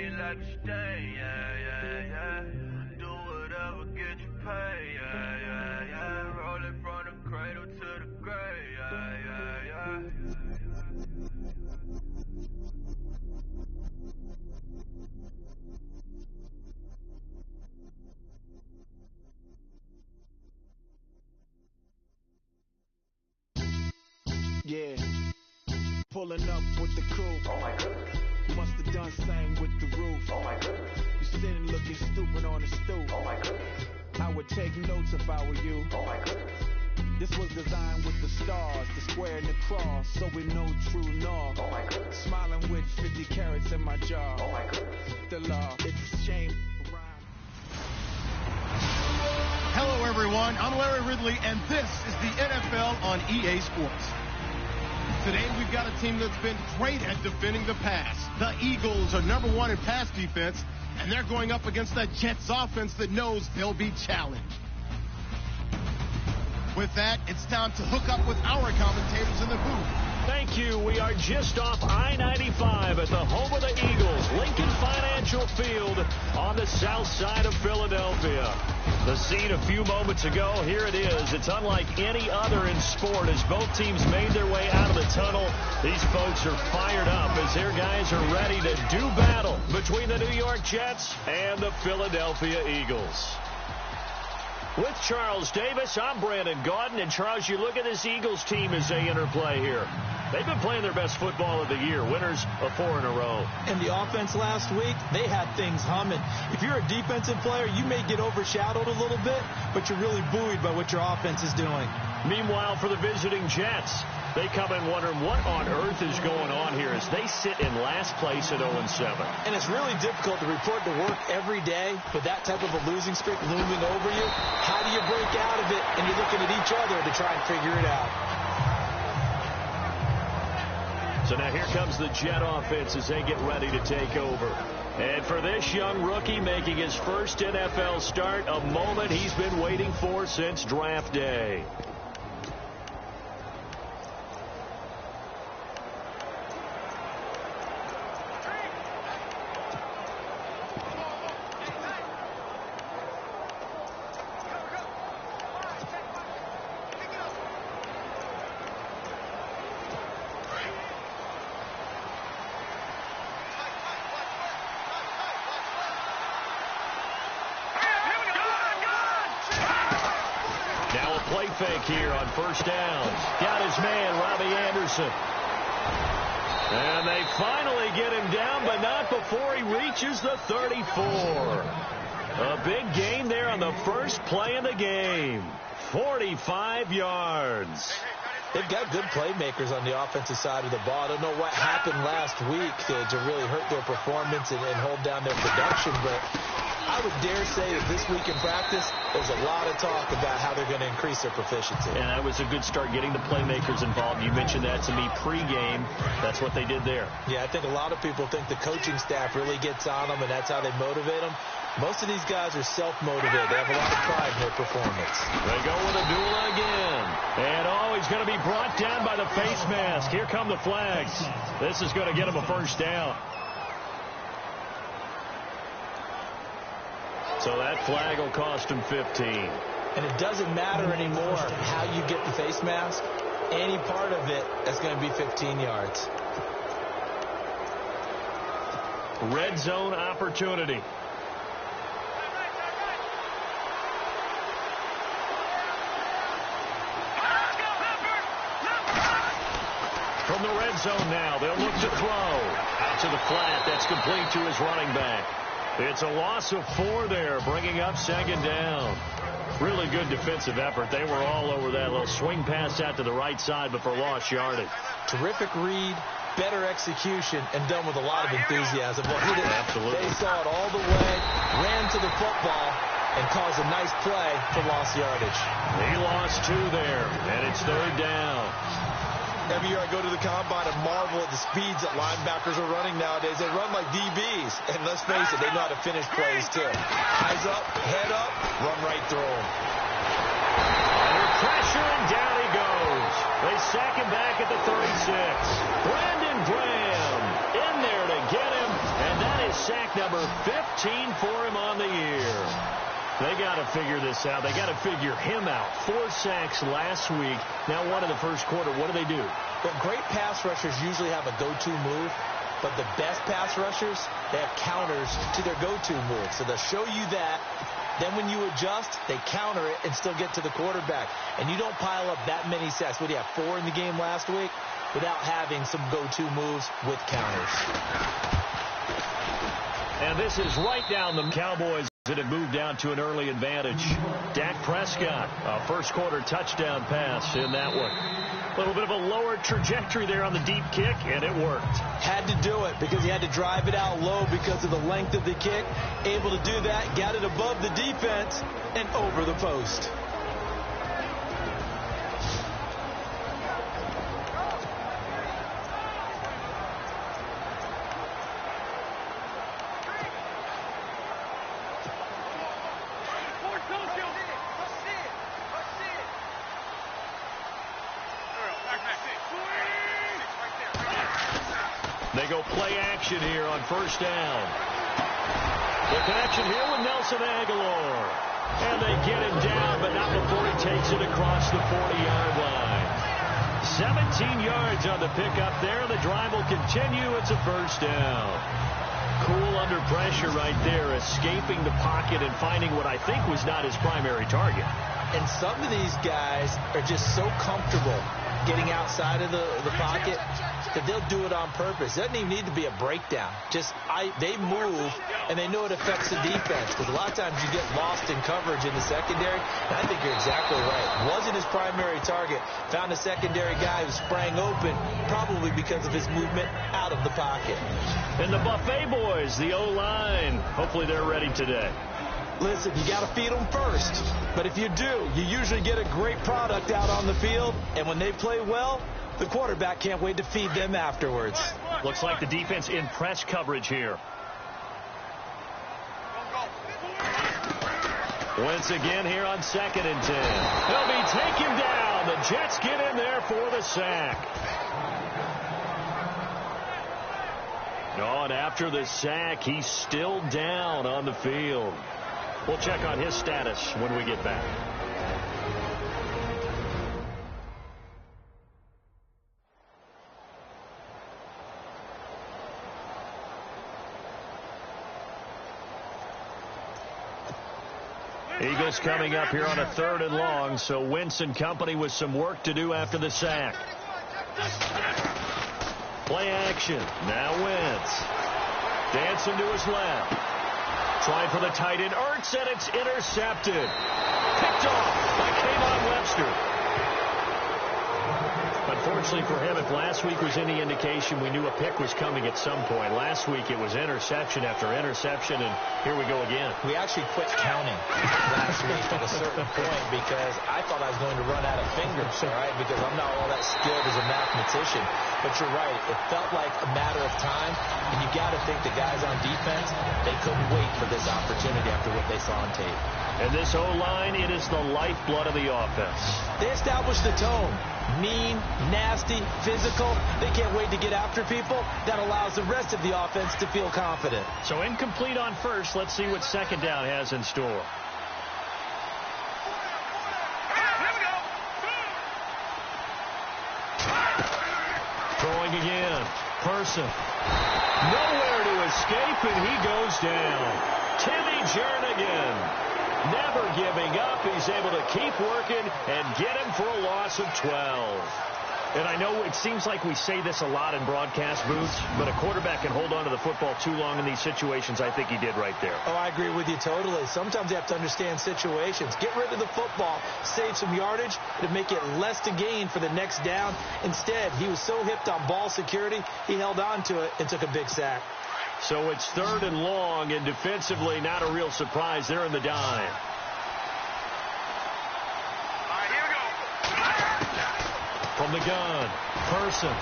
me like a stain, yeah. Do whatever, get you paid, yeah. Roll it from the cradle to the grave, yeah. Yeah, pulling up with the crew. Oh my goodness. Must have done same with the roof. Oh my goodness. You sitting looking stupid on the stoop. Oh my goodness. I would take notes if I were you. Oh my goodness. This was designed with the stars, the square and the cross, so we know true north. Oh my goodness. Smiling with 50 carats in my jaw. Oh my goodness. The law, it's a shame. Hello everyone, I'm Larry Ridley and this is the NFL on EA Sports. Today we've got a team that's been great at defending the pass. The Eagles are #1 in pass defense, and they're going up against the Jets offense that knows they'll be challenged. With that, it's time to hook up with our commentators in the booth. Thank you. We are just off I-95 at the home of the Eagles, Lincoln Financial Field on the south side of Philadelphia. The scene a few moments ago, here it is. It's unlike any other in sport as both teams made their way out of the tunnel. These folks are fired up as their guys are ready to do battle between the New York Jets and the Philadelphia Eagles. With Charles Davis, I'm Brandon Gaudin. And, Charles, you look at this Eagles team as they interplay here. They've been playing their best football of the year, winners of 4 in a row. And the offense last week, they had things humming. If you're a defensive player, you may get overshadowed a little bit, but you're really buoyed by what your offense is doing. Meanwhile, for the visiting Jets, they come in wondering what on earth is going on here as they sit in last place at 0-7. And it's really difficult to report to work every day with that type of a losing streak looming over you. How do you break out of it? And you're looking at each other to try and figure it out. So now here comes the Jet offense as they get ready to take over. And for this young rookie making his first NFL start, a moment he's been waiting for since draft day. Play fake here on first down. Got his man, Robbie Anderson. And they finally get him down, but not before he reaches the 34. A big gain there on the first play of the game. 45 yards. They've got good playmakers on the offensive side of the ball. I don't know what happened last week to really hurt their performance and hold down their production, but I would dare say that this week in practice, there's a lot of talk about how they're going to increase their proficiency. And that was a good start getting the playmakers involved. You mentioned that to me pregame. That's what they did there. Yeah, I think a lot of people think the coaching staff really gets on them, and that's how they motivate them. Most of these guys are self-motivated. They have a lot of pride in their performance. They go with a duel again. And, he's going to be brought down by the face mask. Here come the flags. This is going to get him a first down. So that flag will cost him 15. And it doesn't matter anymore how you get the face mask. Any part of it is going to be 15 yards. Red zone opportunity. From the red zone now, they'll look to throw. Out to the flat. That's complete to his running back. It's a loss of 4 there, bringing up second down. Really good defensive effort. They were all over that little swing pass out to the right side, but for lost yardage. Terrific read, better execution, and done with a lot of enthusiasm. Absolutely. They saw it all the way, ran to the football, and caused a nice play for lost yardage. He lost 2 there, and it's third down. Every year I go to the combine and marvel at the speeds that linebackers are running nowadays. They run like DBs. And let's face it, they know how to finish plays too. Eyes up, head up, run right through them. Under pressure, and down he goes. They sack him back at the 36. Brandon Graham in there to get him. And that is is sack number 15 for him on the year. They got to figure this out. They got to figure him out. 4 sacks last week. Now 1 in the first quarter. What do? Well, great pass rushers usually have a go-to move, but the best pass rushers, they have counters to their go-to move. So they'll show you that. Then when you adjust, they counter it and still get to the quarterback. And you don't pile up that many sacks. What do you have, 4 in the game last week? Without having some go-to moves with counters. And this is right down the Cowboys that have moved down to an early advantage. Dak Prescott, a first-quarter touchdown pass in that one. A little bit of a lower trajectory there on the deep kick, and it worked. Had to do it because he had to drive it out low because of the length of the kick. Able to do that, got it above the defense and over the post. They go play action here on first down. The connection here with Nelson Aguilar. And they get him down, but not before he takes it across the 40-yard line. 17 yards on the pickup there. The drive will continue. It's a first down. Cool under pressure right there, escaping the pocket and finding what I think was not his primary target. And some of these guys are just so comfortable getting outside of the pocket that they'll do it on purpose. It doesn't even need to be a breakdown. They move, and they know it affects the defense. Because a lot of times you get lost in coverage in the secondary. And I think you're exactly right. Wasn't his primary target. Found a secondary guy who sprang open, probably because of his movement out of the pocket. And the Buffet boys, the O-line, hopefully they're ready today. Listen, you got to feed them first. But if you do, you usually get a great product out on the field. And when they play well, the quarterback can't wait to feed them afterwards. Looks like the defense in press coverage here. Once again here on 2nd and 10. They'll be taken down. The Jets get in there for the sack. No, and after the sack, he's still down on the field. We'll check on his status when we get back. Eagles coming up here on a 3rd and long, so Wentz and company with some work to do after the sack. Play action. Now Wentz. Dancing to his left. Trying for the tight end. Ertz, and it's intercepted. Picked off by Kayvon Webster. Unfortunately for him, if last week was any indication, we knew a pick was coming at some point. Last week it was interception after interception, and here we go again. We actually quit counting last week at a certain point because I thought I was going to run out of fingers, all right, because I'm not all that skilled as a mathematician. But you're right. It felt like a matter of time, and you got to think the guys on defense, they couldn't wait for this opportunity after what they saw on tape. And this O-line, it is the lifeblood of the offense. They established the tone. Mean, nasty, physical. They can't wait to get after people. That allows the rest of the offense to feel confident. So incomplete on first. Let's see what 2nd down has in store. Throwing again. Person. Nowhere to escape, and he goes down. Timmy Jernigan. Never giving up. He's able to keep working and get him for a loss of 12. And I know it seems like we say this a lot in broadcast booths, but a quarterback can hold on to the football too long in these situations. I think he did right there. Oh, I agree with you totally. Sometimes you have to understand situations. Get rid of the football, save some yardage to make it less to gain for the next down. Instead, he was so hipped on ball security, he held on to it and took a big sack. So it's 3rd and long, and defensively not a real surprise. They're in the dime. From the gun, Person.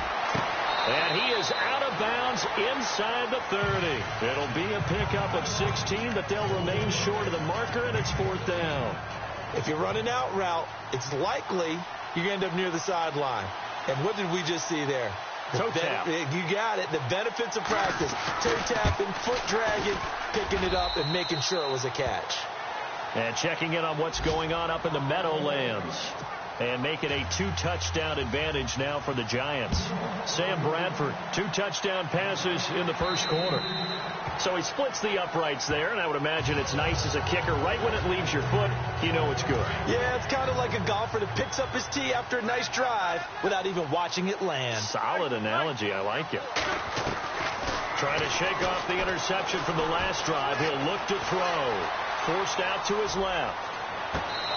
And he is out of bounds inside the 30. It'll be a pickup of 16, but they'll remain short of the marker, and it's 4th down. If you're running out route, it's likely you're going to end up near the sideline. And what did we just see there? Toe tap. You got it. The benefits of practice. Toe tapping, foot dragging, picking it up, and making sure it was a catch. And checking in on what's going on up in the Meadowlands. And make it a 2-touchdown advantage now for the Giants. Sam Bradford, 2 touchdown passes in the first quarter. So he splits the uprights there, and I would imagine it's nice as a kicker. Right when it leaves your foot, you know it's good. Yeah, it's kind of like a golfer that picks up his tee after a nice drive without even watching it land. Solid analogy. I like it. Trying to shake off the interception from the last drive. He'll look to throw. Forced out to his left.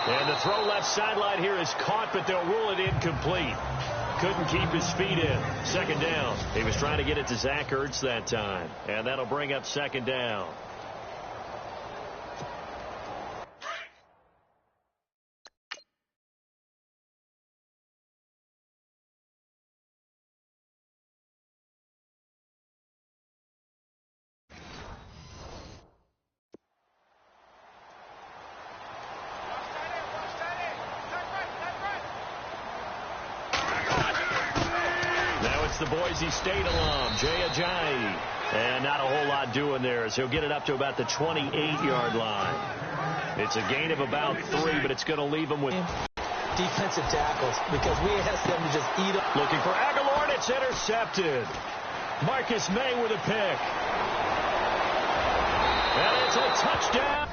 And the throw left sideline here is caught, but they'll rule it incomplete. Couldn't keep his feet in. Second down. He was trying to get it to Zach Ertz that time. And that'll bring up second down. The Boise State alum, Jay Ajayi. And not a whole lot doing there as he'll get it up to about the 28-yard line. It's a gain of about 3, but it's going to leave him with defensive tackles because we asked them to just eat up. Looking for Aguilar, and it's intercepted. Marcus May with a pick. And it's a touchdown.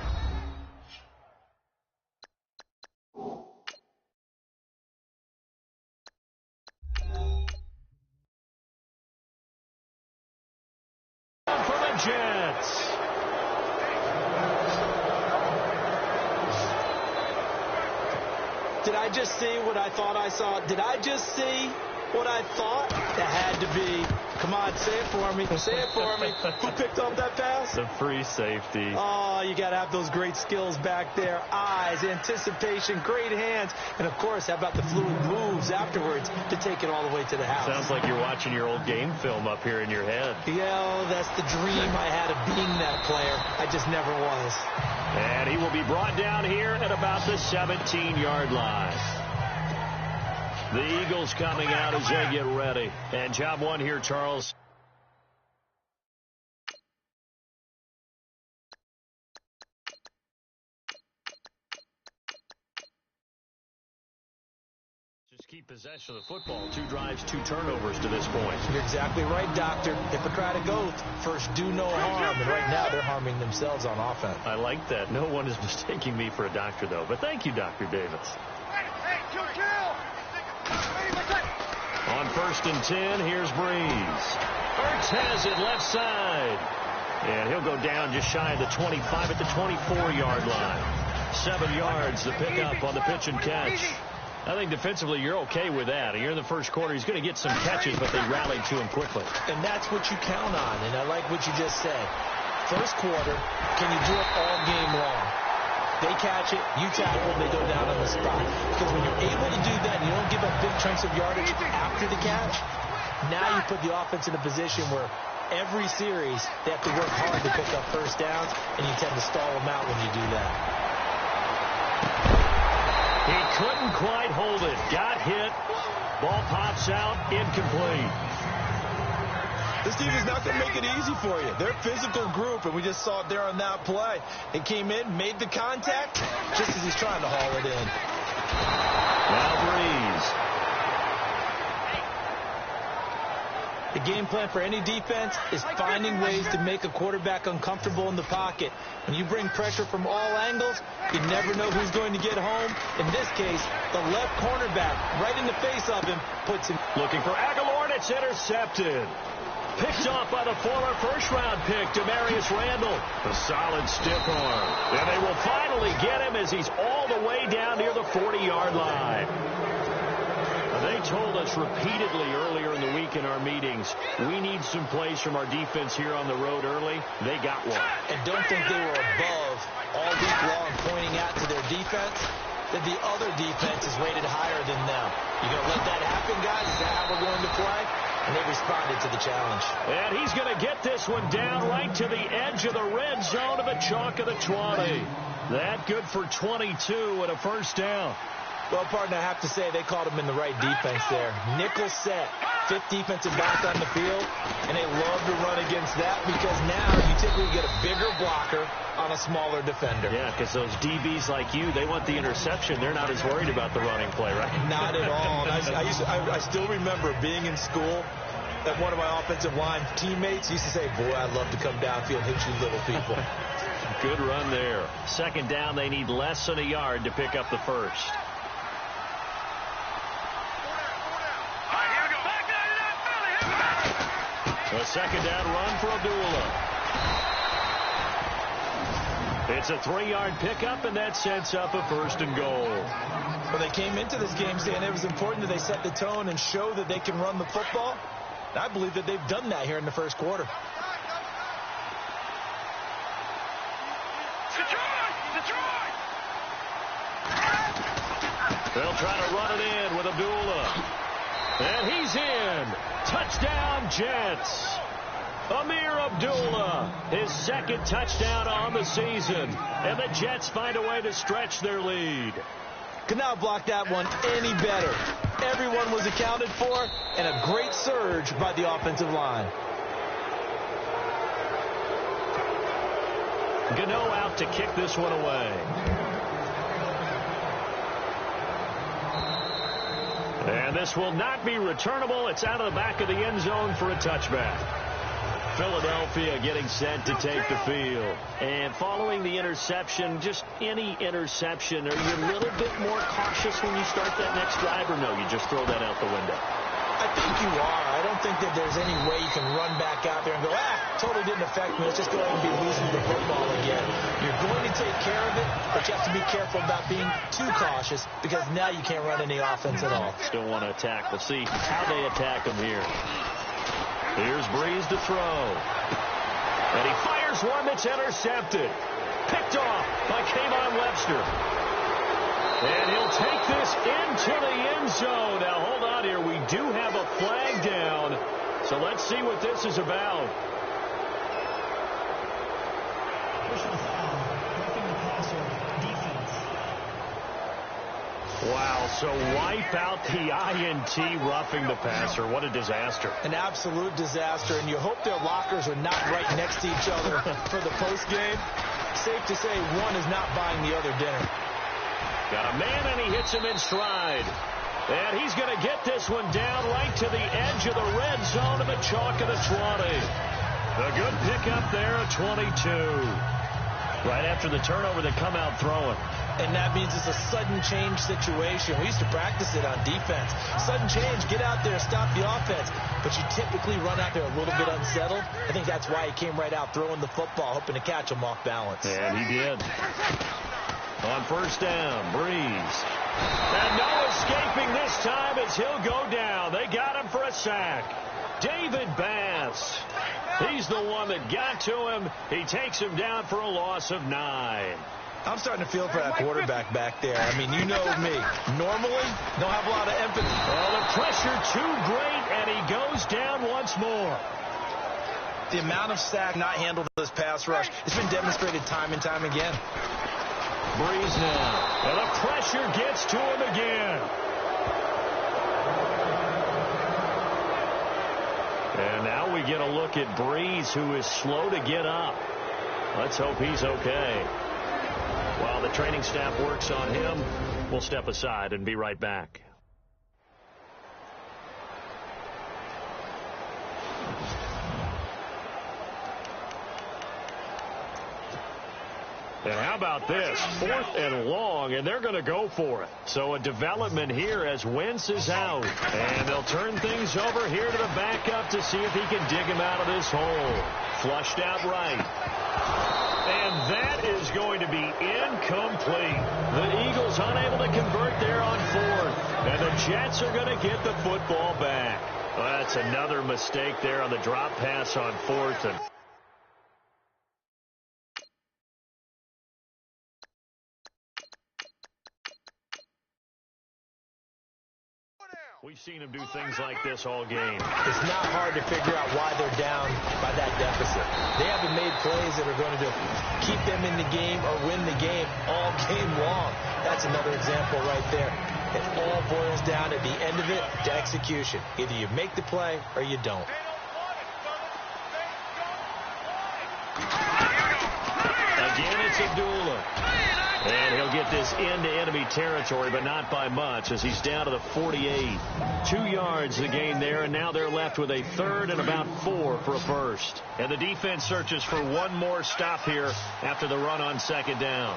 Jets. Did I just see what I thought I saw? Did I just see what I thought? That had to be. Come on, say it for me. Say it for me. Who picked up that pass? The free safety. Oh, you got to have those great skills back there. Eyes, anticipation, great hands. And, of course, how about the fluid moves afterwards to take it all the way to the house? Sounds like you're watching your old game film up here in your head. Yeah, that's the dream I had of being that player. I just never was. And he will be brought down here at about the 17-yard line. The Eagles coming out as they get ready. And job one here, Charles. Just keep possession of the football. 2 drives, 2 turnovers to this point. You're exactly right, Doctor. Hippocratic oath. First, do no harm. And right now, they're harming themselves on offense. I like that. No one is mistaking me for a doctor, though. But thank you, Dr. Davis. On 1st and 10, here's Breeze. Ertz has it left side. And he'll go down just shy of the 25 at the 24-yard line. 7 yards the pickup on the pitch and catch. I think defensively you're okay with that. You're in the first quarter. He's going to get some catches, but they rallied to him quickly. And that's what you count on. And I like what you just said. First quarter, can you do it all game long? They catch it, you tackle, they go down on the spot. Because when you're able to do that and you don't give up big chunks of yardage after the catch, now you put the offense in a position where every series they have to work hard to pick up first downs, and you tend to stall them out when you do that. He couldn't quite hold it. Got hit. Ball pops out. Incomplete. This team is not going to make it easy for you. They're a physical group, and we just saw it there on that play. He came in, made the contact, just as he's trying to haul it in. Now Breeze. The game plan for any defense is finding ways to make a quarterback uncomfortable in the pocket. When you bring pressure from all angles, you never know who's going to get home. In this case, the left cornerback, right in the face of him, puts him. Looking for Aguilar, and it's intercepted. Picked off by the former first-round pick, Demarius Randall. A solid stiff arm. And they will finally get him as he's all the way down near the 40-yard line. They told us repeatedly earlier in the week in our meetings, we need some plays from our defense here on the road early. They got one. And don't think they were above all week long pointing out to their defense that the other defense is rated higher than them. You going to let that happen, guys? Is that how we're going to play? And they responded to the challenge. And he's going to get this one down right to the edge of the red zone of the chalk of the 20. That good for 22 and a first down. Well, partner, I have to say they called him in the right defense there. Nickel set, fifth defensive back on the field, and they love to run against that because now you typically get a bigger blocker on a smaller defender. Yeah, because those DBs like you, they want the interception. They're not as worried about the running play, right? Not at all. And I still remember being in school that one of my offensive line teammates used to say, boy, I'd love to come downfield and hit you little people. Good run there. Second down, they need less than a yard to pick up the first. A second down run for Abdullah. It's a 3-yard pickup, and that sets up a first and goal. Well, they came into this game saying it was important that they set the tone and show that they can run the football. And I believe that they've done that here in the first quarter. They'll try to run it in with Abdullah. And he's in. Touchdown, Jets. Amir Abdullah, his second touchdown on the season. And the Jets find a way to stretch their lead. Could not block that one any better. Everyone was accounted for, and a great surge by the offensive line. Gano out to kick this one away. And this will not be returnable. It's out of the back of the end zone for a touchback. Philadelphia getting set to take the field. And following the interception, just any interception, are you a little bit more cautious when you start that next drive, or no, you just throw that out the window? I think you are. I don't think that there's any way you can run back out there and go, totally didn't affect me. Let's just go ahead and be losing the football again. You're going to take care of it, but you have to be careful about being too cautious because now you can't run any offense at all. Still want to attack. We'll see how they attack them here. Here's Breeze to throw. And he fires one that's intercepted. Picked off by Kayvon Webster. And he'll take this into the end zone. Now, hold on here. We do have a flag down. So let's see what this is about. Wow, so wipe out the INT, roughing the passer. What a disaster. An absolute disaster, and you hope their lockers are not right next to each other for the postgame. Safe to say one is not buying the other dinner. Got a man, and he hits him in stride. And he's going to get this one down right to the edge of the red zone of the chalk of the 20. A good pickup there at 22. Right after the turnover, they come out throwing. And that means it's a sudden change situation. We used to practice it on defense. Sudden change, get out there, stop the offense. But you typically run out there a little bit unsettled. I think that's why he came right out throwing the football, hoping to catch him off balance. And he did. On first down, Breeze. And no escaping this time as he'll go down. They got him for a sack. David Bass. He's the one that got to him. He takes him down for a loss of 9. I'm starting to feel for that quarterback back there. I mean, you know me. Normally, don't have a lot of empathy. Well, the pressure too great, and he goes down once more. The amount of sack not handled this pass rush, it's been demonstrated time and time again. Breeze now. And the pressure gets to him again. And now we get a look at Breeze, who is slow to get up. Let's hope he's okay. While the training staff works on him, we'll step aside and be right back. And how about this? 4th and long, and they're going to go for it. So a development here as Wentz is out. And they'll turn things over here to the backup to see if he can dig him out of this hole. Flushed out right. And that is going to be incomplete. The Eagles unable to convert there on 4th. And the Jets are going to get the football back. Well, that's another mistake there on the drop pass on 4th. And we've seen him do things like this all game. It's not hard to figure out why they're down by that deficit. They haven't made plays that are going to keep them in the game or win the game all game long. That's another example right there. It all boils down at the end of it to execution. Either you make the play or you don't. Again, it's Abdullah. And he'll get this into enemy territory, but not by much, as he's down to the 48. 2 yards the gain there, and now they're left with a third and about 4 for a first. And the defense searches for one more stop here after the run on second down.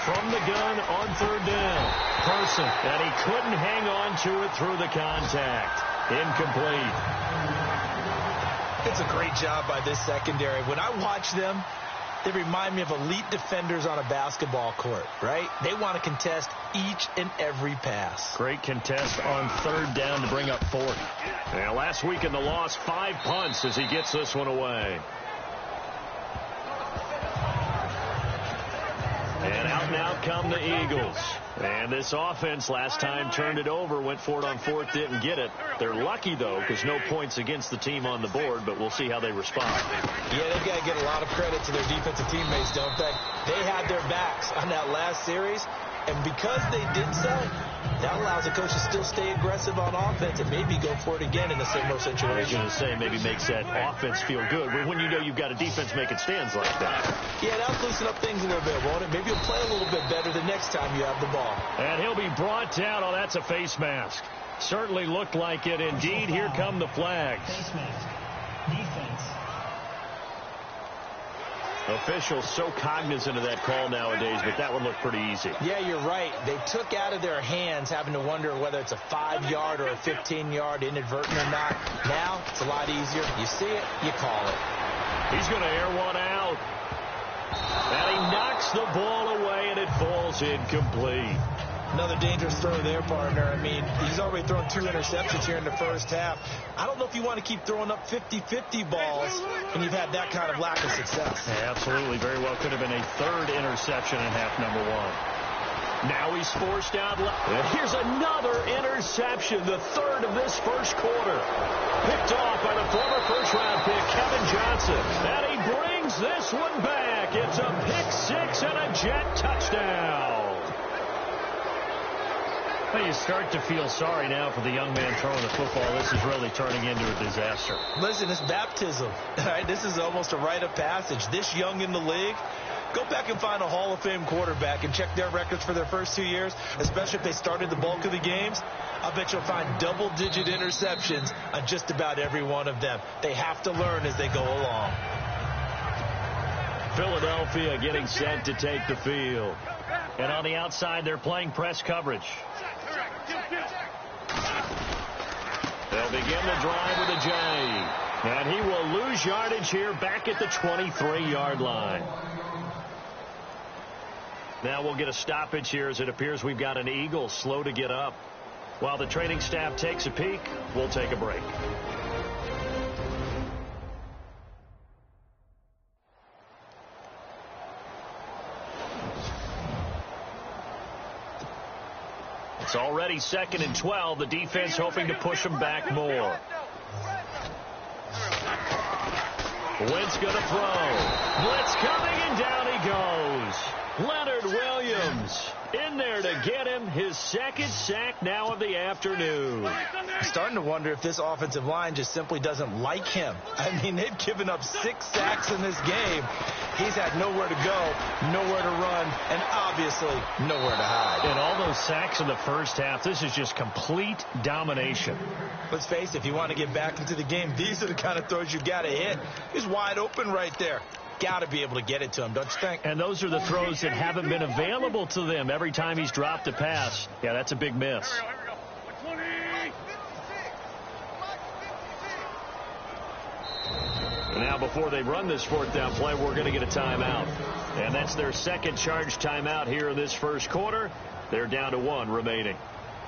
From the gun on third down. Person, and he couldn't hang on to it through the contact. Incomplete. It's a great job by this secondary. When I watch them, they remind me of elite defenders on a basketball court, right? They want to contest each and every pass. Great contest on third down to bring up 4th. Now, last week in the loss, 5 punts as he gets this one away. And out come the Eagles. And this offense last time turned it over, went for it on 4th, didn't get it. They're lucky, though, because no points against the team on the board, but we'll see how they respond. Yeah, they've got to get a lot of credit to their defensive teammates, don't they? They had their backs on that last series, and because they did so, that allows the coach to still stay aggressive on offense and maybe go for it again in a similar situation. I was going to say, maybe makes that offense feel good. But when you know you've got a defense making stands like that. Yeah, that'll loosen up things a little bit, won't it? Maybe you'll play a little bit better the next time you have the ball. And he'll be brought down. Oh, that's a face mask. Certainly looked like it. Indeed, here come the flags. Face mask. Defense. Officials so cognizant of that call nowadays, but that one looked pretty easy. Yeah, you're right. They took out of their hands having to wonder whether it's a 5-yard or a 15-yard inadvertent or not. Now, it's a lot easier. You see it, you call it. He's going to air one out. And he knocks the ball away, and it falls incomplete. Another dangerous throw there, partner. I mean, he's already thrown 2 interceptions here in the first half. I don't know if you want to keep throwing up 50-50 balls when you've had that kind of lack of success. Yeah, absolutely. Very well could have been a 3rd interception in half number 1. Now he's forced out. And here's another interception, the 3rd of this first quarter. Picked off by the former first-round pick, Kevin Johnson. And he brings this one back. It's a pick-6 and a Jet touchdown. Well, you start to feel sorry now for the young man throwing the football. This is really turning into a disaster. Listen, it's baptism. All right, this is almost a rite of passage. This young in the league, go back and find a Hall of Fame quarterback and check their records for their first 2 years, especially if they started the bulk of the games. I bet you'll find double-digit interceptions on just about every one of them. They have to learn as they go along. Philadelphia getting set to take the field. And on the outside, they're playing press coverage. They'll begin the drive with a J. And he will lose yardage here back at the 23-yard line. Now we'll get a stoppage here as it appears we've got an Eagle slow to get up. While the training staff takes a peek, we'll take a break. It's already 2nd and 12. The defense hoping to push them back more. Wentz going to throw. Blitz coming, and down he goes. Leonard Williams in there to get him his 2nd sack now of the afternoon. I'm starting to wonder if this offensive line just simply doesn't like him. I mean, they've given up 6 sacks in this game. He's had nowhere to go, nowhere to run, and obviously nowhere to hide. And all those sacks in the first half, this is just complete domination. Let's face it, if you want to get back into the game, these are the kind of throws you got to hit. He's wide open right there. Got to be able to get it to him, don't you think? And those are the throws that haven't been available to them every time he's dropped a pass. Yeah, that's a big miss. Now, before they run this 4th down play, we're going to get a timeout. And that's their 2nd charge timeout here in this first quarter. They're down to 1 remaining.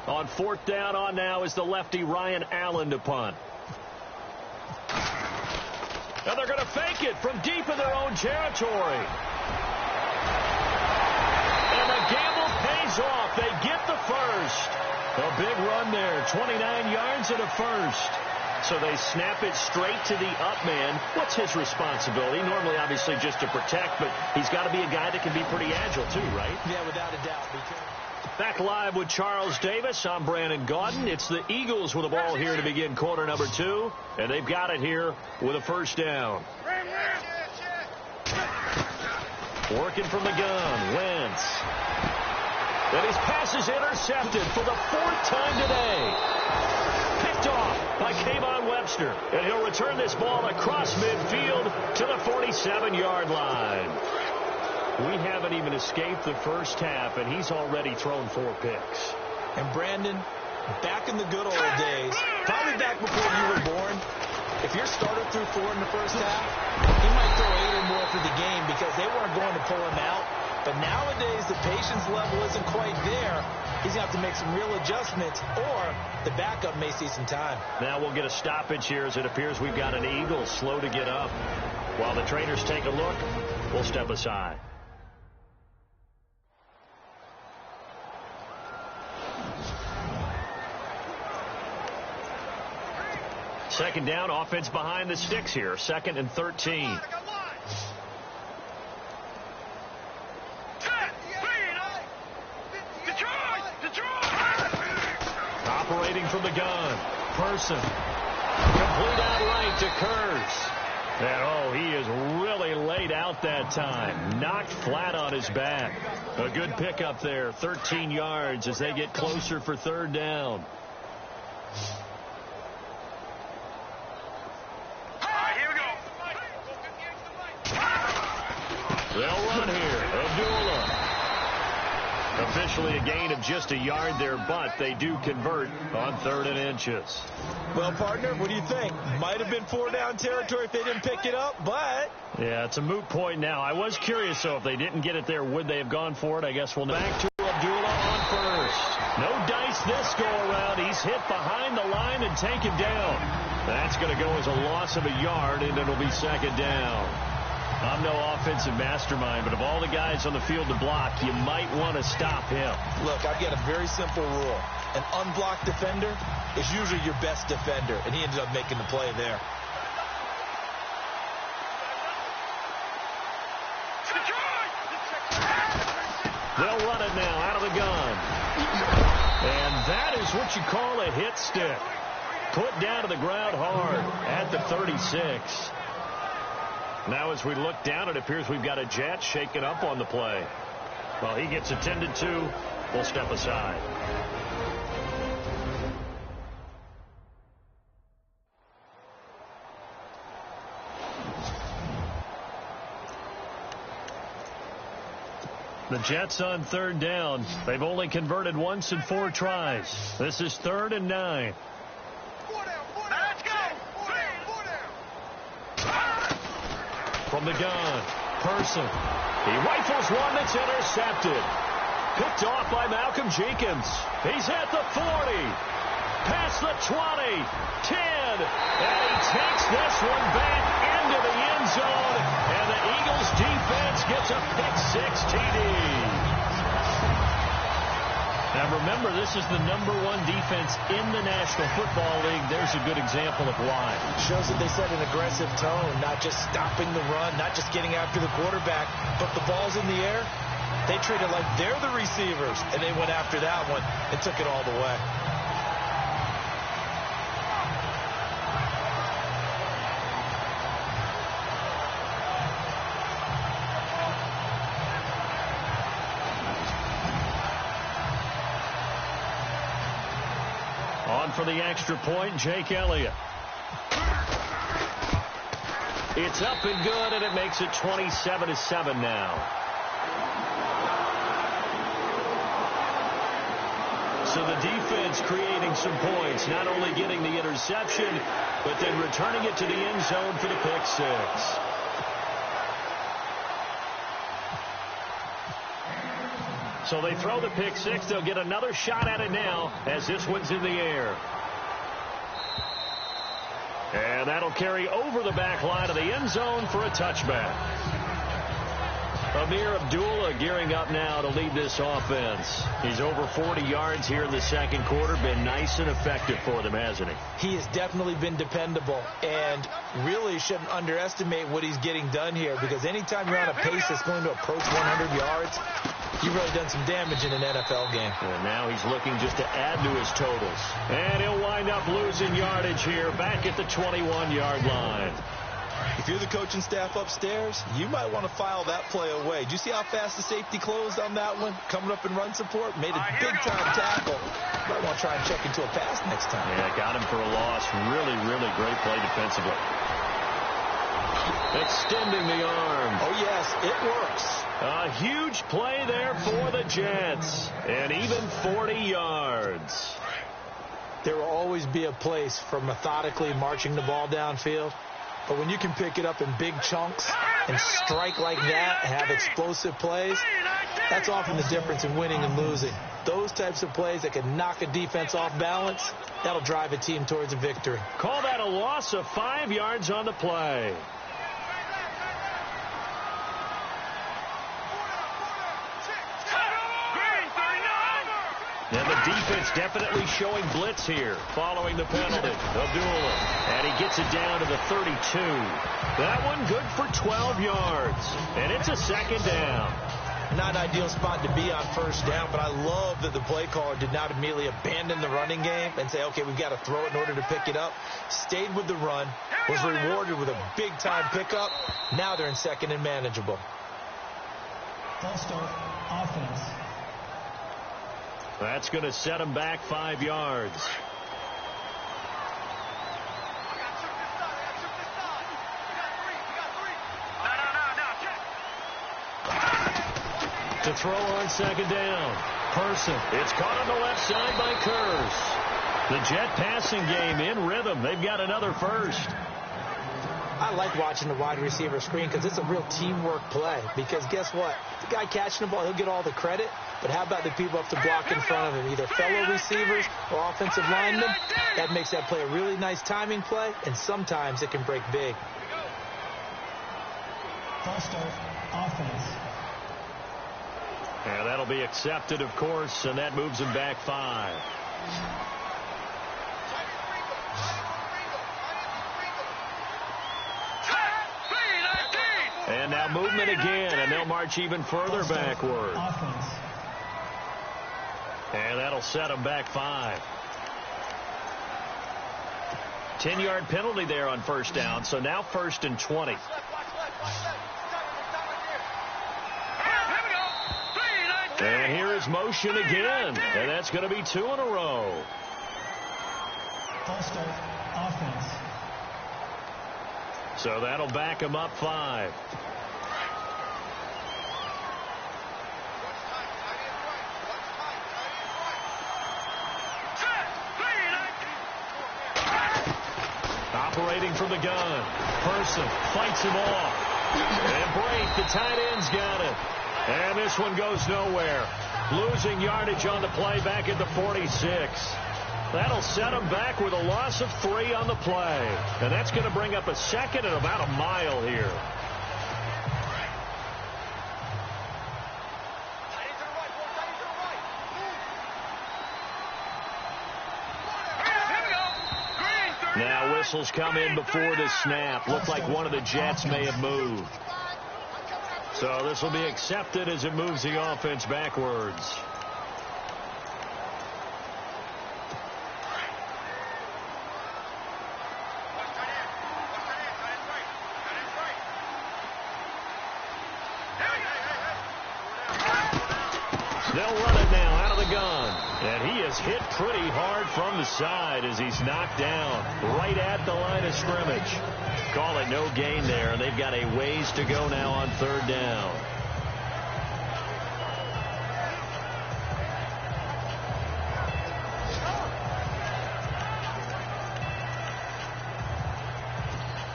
On 4th down, on now is the lefty Ryan Allen to punt. And they're going to fake it from deep in their own territory. And the gamble pays off. They get the first. A big run there, 29 yards and a first. So they snap it straight to the up man. What's his responsibility? Normally, obviously, just to protect, but he's got to be a guy that can be pretty agile, too, right? Yeah, without a doubt. Back live with Charles Davis. I'm Brandon Gaudin. It's the Eagles with the ball here to begin quarter number 2, and they've got it here with a first down. Working from the gun, Wentz. And his pass is intercepted for the 4th time today. Picked off by Kayvon Webster. And he'll return this ball across midfield to the 47-yard line. We haven't even escaped the first half, and he's already thrown 4 picks. And Brandon, back in the good old days, probably back before you were born, if your starter threw 4 in the first half, he might throw 8 or more for the game because they weren't going to pull him out. But nowadays, the patience level isn't quite there. He's going to have to make some real adjustments, or the backup may see some time. Now we'll get a stoppage here as it appears we've got an Eagle slow to get up. While the trainers take a look, we'll step aside. Second down, offense behind the sticks here. 2nd and 13. Operating from the gun. Person. Complete out right to Kurz. And, he is really laid out that time. Knocked flat on his back. A good pickup there. 13 yards as they get closer for 3rd down. They'll run here. Abdullah. Officially a gain of just a yard there, but they do convert on 3rd and inches. Well, partner, what do you think? Might have been 4-down territory if they didn't pick it up, but... Yeah, it's a moot point now. I was curious, so if they didn't get it there, would they have gone for it? I guess we'll... Back to Abdullah on first. No dice this go-around. He's hit behind the line and taken down. That's going to go as a loss of a yard, and it'll be 2nd down. I'm no offensive mastermind, but of all the guys on the field to block, you might want to stop him. Look, I've got a very simple rule. An unblocked defender is usually your best defender, and he ended up making the play there. They'll run it now out of the gun. And that is what you call a hit stick. Put down to the ground hard at the 36. Now as we look down, it appears we've got a Jet shaken up on the play. Well, he gets attended to. We'll step aside. The Jets on 3rd down. They've only converted once in 4 tries. This is 3rd and 9. From the gun, Person. He rifles one that's intercepted. Picked off by Malcolm Jenkins. He's at the 40. Past the 20. 10. And he takes this one back into the end zone. And the Eagles defense gets a pick-6 TD. Now remember, this is the #1 defense in the National Football League. There's a good example of why. Shows that they set an aggressive tone, not just stopping the run, not just getting after the quarterback, but the ball's in the air. They treat it like they're the receivers, and they went after that one and took it all the way. On for the extra point, Jake Elliott. It's up and good, and it makes it 27-7 now. So the defense creating some points, not only getting the interception, but then returning it to the end zone for the pick-6. So they throw the pick-6. They'll get another shot at it now as this one's in the air. And that'll carry over the back line of the end zone for a touchback. Amir Abdullah gearing up now to lead this offense. He's over 40 yards here in the second quarter. Been nice and effective for them, hasn't he? He has definitely been dependable, and really shouldn't underestimate what he's getting done here, because anytime you're on a pace that's going to approach 100 yards, you've really done some damage in an NFL game. And now he's looking just to add to his totals. And he'll wind up losing yardage here back at the 21-yard line. If you're the coaching staff upstairs, you might want to file that play away. Do you see how fast the safety closed on that one? Coming up in run support, made a big-time tackle. Might want to try and check into a pass next time. Yeah, got him for a loss. Really, really great play defensively. Extending the arm. Oh, yes, it works. A huge play there for the Jets. And even 40 yards. There will always be a place for methodically marching the ball downfield. But when you can pick it up in big chunks and strike like that, have explosive plays, that's often the difference in winning and losing. Those types of plays that can knock a defense off balance, that'll drive a team towards a victory. Call that a loss of 5 yards on the play. And the defense definitely showing blitz here following the penalty. Abdullah. And he gets it down to the 32. That one good for 12 yards. And it's a second down. Not an ideal spot to be on first down, but I love that the play caller did not immediately abandon the running game and say, okay, we've got to throw it in order to pick it up. Stayed with the run, was rewarded with a big-time pickup. Now they're in second and manageable. False start, offense. That's going to set him back 5 yards. To throw on second down. Person. It's caught on the left side by Kurz. The Jet passing game in rhythm. They've got another first. I like watching the wide receiver screen because it's a real teamwork play. Because guess what? The guy catching the ball, he'll get all the credit. But how about the people up to block in front of him? Either fellow receivers or offensive linemen. That makes that play a really nice timing play. And sometimes it can break big. False start, offense. And that'll be accepted, of course, and that moves him back 5. And now movement again, and they'll march even further backward. Offense. And that'll set them back 5. 10-yard penalty there on first down, so now 1st and 20. And here is motion again, and that's going to be 2 in a row. False start, offense. So that'll back him up 5. Operating from the gun. Person fights him off. And Brate, the tight end's got it. And this one goes nowhere. Losing yardage on the play back at the 46. That'll set him back with a loss of 3 on the play. And that's going to bring up a second and about a mile here. Now whistles come in before the snap. Looked like one of the Jets may have moved. So this will be accepted as it moves the offense backwards. They'll run it now out of the gun. And he is hit pretty hard from the side as he's knocked down right at the line of scrimmage. Call it no gain there, and they've got a ways to go now on 3rd down.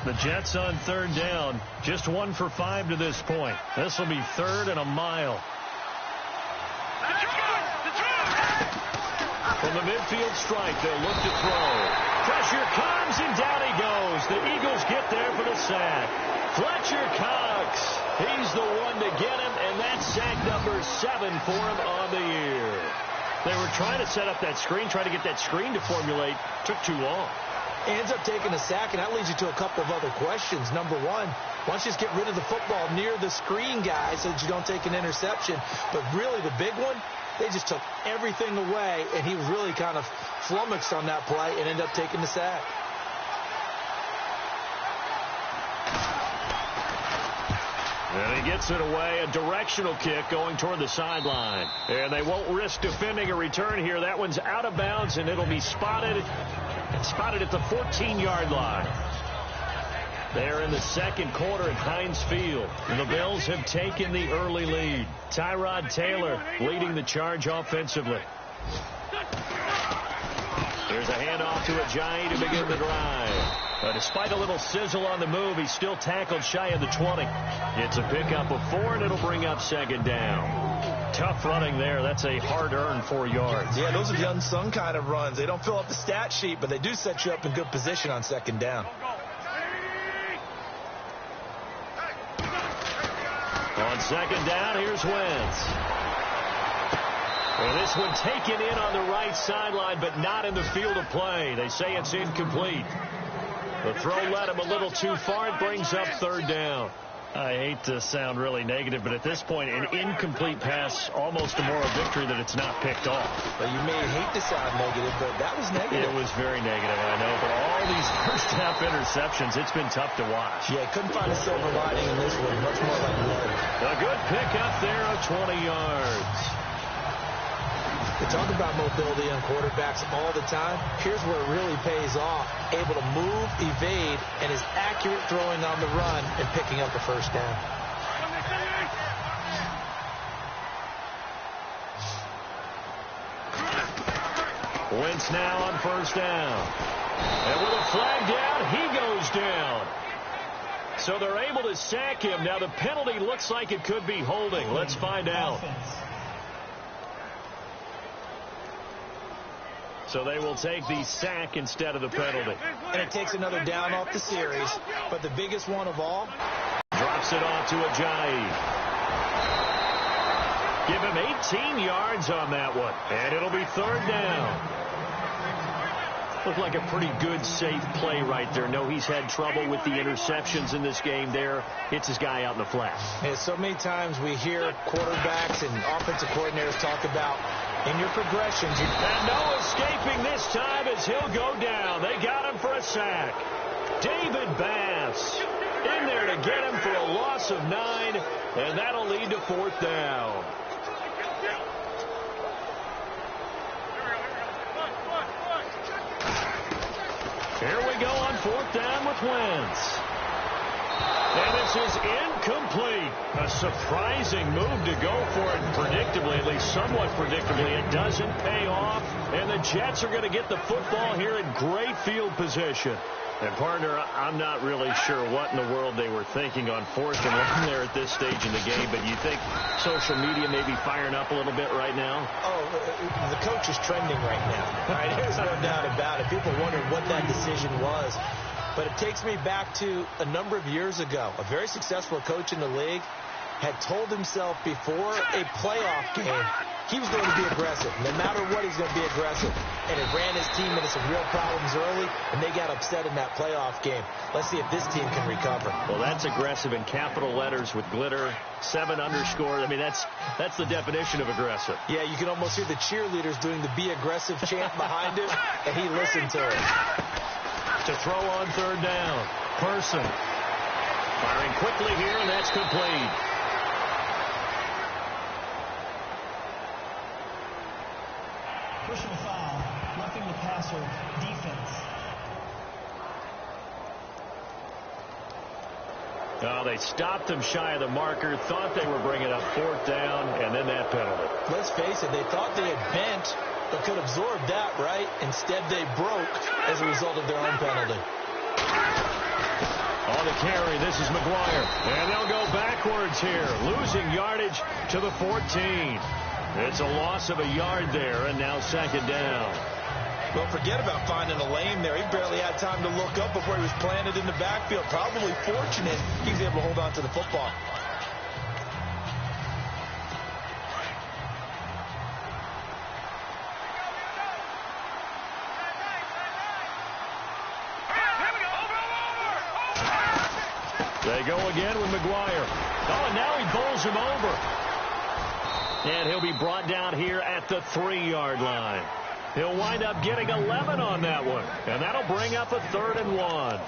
The Jets on 3rd down, just 1 for 5 to this point. This will be 3rd and a mile. From the midfield strike, they'll look to throw. Pressure comes, and down he goes. The Eagles get there for the sack. Fletcher Cox He's the one to get him, and that's sack number 7 for him on the year. They were trying to set up that screen, trying to get that screen to formulate. Took too long. He ends up taking a sack, and that leads you to a couple of other questions. Number one, why don't you just get rid of the football near the screen guy so that you don't take an interception? But really the big one, they just took everything away, and he was really kind of flummoxed on that play and ended up taking the sack. And he gets it away, a directional kick going toward the sideline. And they won't risk defending a return here. That one's out of bounds, and it'll be spotted at the 14-yard line. They're in the second quarter at Heinz Field. And the Bills have taken the early lead. Tyrod Taylor leading the charge offensively. There's a handoff to Ajayi to begin the drive. Despite a little sizzle on the move, he's still tackled shy of the 20. It's a pickup of 4, and it'll bring up second down. Tough running there. That's a hard-earned 4 yards. Yeah, those are the unsung kind of runs. They don't fill up the stat sheet, but they do set you up in good position on second down. On second down, here's Wentz. Well, this one taken in on the right sideline, but not in the field of play. They say it's incomplete. The throw led him a little too far. It brings up third down. I hate to sound really negative, but at this point, an incomplete pass, almost a moral victory that it's not picked off. Well, you may hate to sound negative, but that was negative. It was very negative, I know. But all these first-half interceptions, it's been tough to watch. Yeah, couldn't find a silver lining in this one. Much more like lead. A good pickup there of 20 yards. We talk about mobility on quarterbacks all the time. Here's where it really pays off. Able to move, evade, and is accurate throwing on the run and picking up a first down. Wentz now on first down. And with a flag down, he goes down. So they're able to sack him. Now the penalty looks like it could be holding. Let's find out. So they will take the sack instead of the penalty. And it takes another down off the series. But the biggest one of all. Drops it off to Ajayi. Give him 18 yards on that one. And it'll be third down. Looked like a pretty good, safe play right there. No, he's had trouble with the interceptions in this game there. Hits his guy out in the flat. And so many times we hear quarterbacks and offensive coordinators talk about in your progressions. And no escaping this time as he'll go down. They got him for a sack. David Bass in there to get him for a loss of 9, and that'll lead to fourth down. Here we go on fourth down with Wentz. And this is incomplete. A surprising move to go for it predictably, at least somewhat predictably. It doesn't pay off, and the Jets are going to get the football here in great field position. And, partner, I'm not really sure what in the world they were thinking on 4th and 1 there at this stage in the game, but you think social media may be firing up a little bit right now? Oh, the coach is trending right now. Right? There's no doubt about it. People wondering what that decision was. But it takes me back to a number of years ago. A very successful coach in the league had told himself before a playoff game he was going to be aggressive. No matter what, he's going to be aggressive. And it ran his team into some real problems early, and they got upset in that playoff game. Let's see if this team can recover. Well, that's aggressive in capital letters with glitter, 7 underscore. I mean, that's the definition of aggressive. Yeah, you can almost hear the cheerleaders doing the be aggressive chant behind him, and he listened to it. To throw on third down. Person. Firing quickly here, and that's complete. Personal foul, roughing the passer, defense. Oh, they stopped him shy of the marker, thought they were bringing up fourth down, and then that penalty. Let's face it, they thought they had bent, but could absorb that, right? Instead, they broke as a result of their own penalty. On the carry, this is McGuire. And they'll go backwards here, losing yardage to the 14. It's a loss of a yard there, and now second down. Well, forget about finding a lane there. He barely had time to look up before he was planted in the backfield. Probably fortunate he was able to hold on to the football. They go again with McGuire. Oh, and now he bowls him over. And he'll be brought down here at the 3-yard line. He'll wind up getting 11 on that one. And that'll bring up a 3rd and 1.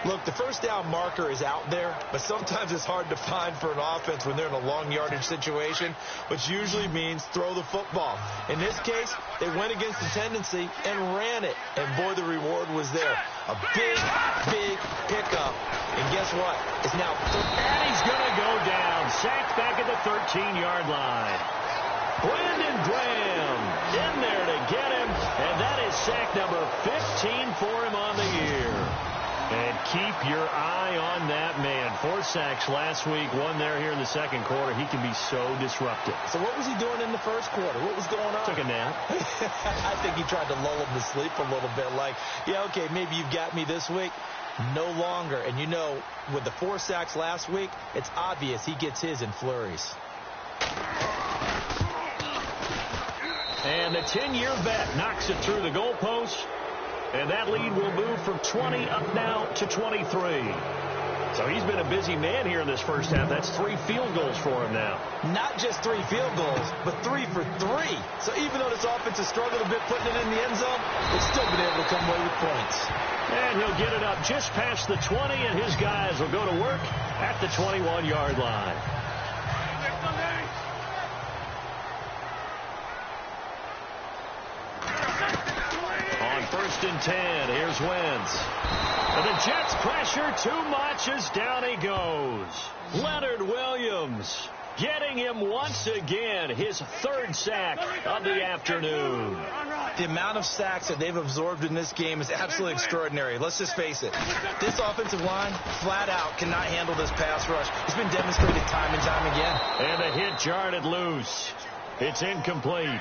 Look, the first down marker is out there, but sometimes it's hard to find for an offense when they're in a long yardage situation, which usually means throw the football. In this case, they went against the tendency and ran it. And, boy, the reward was there. A big, big pickup. And guess what? It's now and he's going to go down. Sacked back at the 13-yard line. Brandon Graham in there to get him. And that is sack number 15 for him on the year. And keep your eye on that man. 4 sacks last week, 1 there here in the second quarter. He can be so disruptive. So what was he doing in the first quarter? What was going on? Took a nap. I think he tried to lull him to sleep a little bit. Like, yeah, okay, maybe you've got me this week. No longer. And you know, with the 4 sacks last week, it's obvious he gets his in flurries. And the 10-year vet knocks it through the goalpost. And that lead will move from 20 up now to 23. So he's been a busy man here in this first half. That's 3 field goals for him now. Not just 3 field goals, but 3 for 3. So even though this offense has struggled a bit putting it in the end zone, it's still been able to come away with points. And he'll get it up just past the 20, and his guys will go to work at the 21-yard line. First and 10. Here's Wentz. And the Jets pressure too much as down he goes. Leonard Williams getting him once again. His 3rd sack of the afternoon. The amount of sacks that they've absorbed in this game is absolutely extraordinary. Let's just face it. This offensive line, flat out, cannot handle this pass rush. It's been demonstrated time and time again. And the hit jarred loose. It's incomplete.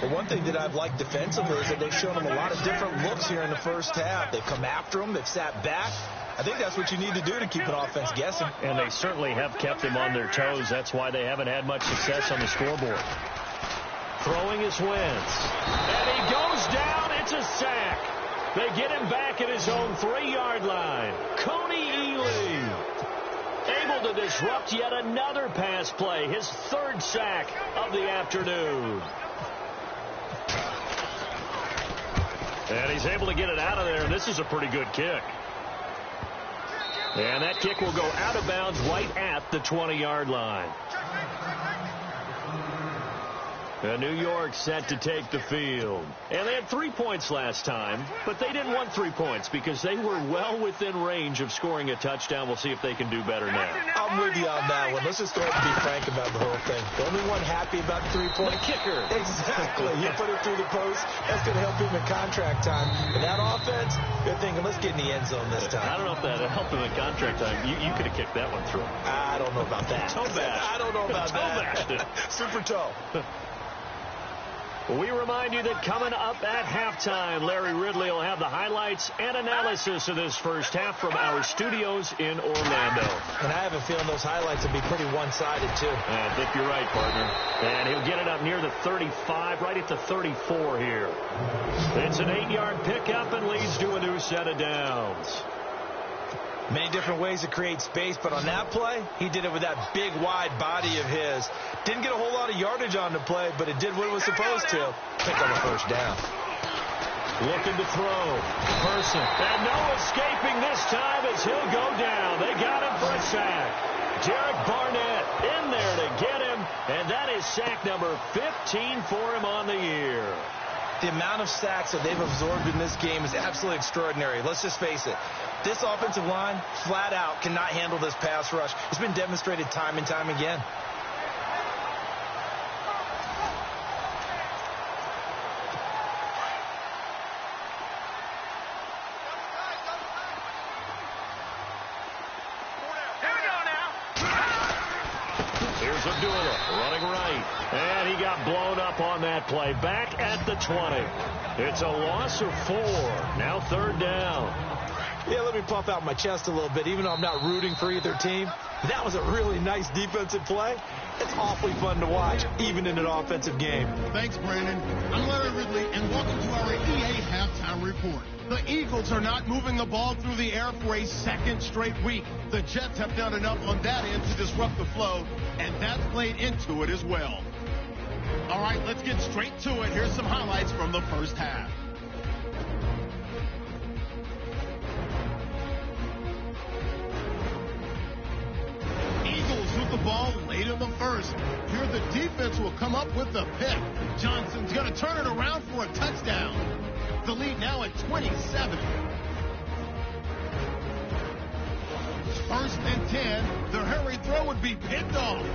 But one thing that I've liked defensively is that they've shown them a lot of different looks here in the first half. They've come after them. They've sat back. I think that's what you need to do to keep an offense guessing. And they certainly have kept them on their toes. That's why they haven't had much success on the scoreboard. Throwing is Wentz. And he goes down. It's a sack. They get him back at his own 3-yard line. Coney Ely able to disrupt yet another pass play. His 3rd sack of the afternoon. And he's able to get it out of there. This is a pretty good kick. And that kick will go out of bounds right at the 20-yard line. New York set to take the field. And they had 3 points last time, but they didn't want 3 points because they were well within range of scoring a touchdown. We'll see if they can do better now. I'm with you on that one. Let's just go ahead and be frank about the whole thing. The only one happy about the 3-point kicker. Exactly. You put it through the post. That's going to help him in contract time. And that offense, they're thinking, let's get in the end zone this time. I don't know if that helped him in contract time. You could have kicked that one through. I don't know about that. Toe bash. I don't know about toe that. Bashed it. Super toe. We remind you that coming up at halftime, Larry Ridley will have the highlights and analysis of this first half from our studios in Orlando. And I have a feeling those highlights will be pretty one-sided, too. I think you're right, partner. And he'll get it up near the 35, right at the 34 here. It's an 8-yard pickup and leads to a new set of downs. Many different ways to create space, but on that play, he did it with that big, wide body of his. Didn't get a whole lot of yardage on the play, but it did what it was supposed to. Pick up a first down. Looking to throw. Person. And no escaping this time as he'll go down. They got him for a sack. Derek Barnett in there to get him, and that is sack number 15 for him on the year. The amount of sacks that they've absorbed in this game is absolutely extraordinary. Let's just face it. This offensive line, flat out, cannot handle this pass rush. It's been demonstrated time and time again. Here's Abdullah running right. And he got blown up on that play. Back at the 20. It's a loss of 4. Now 3rd down. Yeah, let me puff out my chest a little bit, even though I'm not rooting for either team. That was a really nice defensive play. It's awfully fun to watch, even in an offensive game. Thanks, Brandon. I'm Larry Ridley, and welcome to our EA Halftime halftime report. The Eagles are not moving the ball through the air for a second straight week. The Jets have done enough on that end to disrupt the flow, and that's played into it as well. All right, let's get straight to it. Here's some highlights from the first half. Eagles with the ball late in the first. Here the defense will come up with the pick. Johnson's going to turn it around for a touchdown. The lead now at 27. First and 10. The hurry throw would be picked off.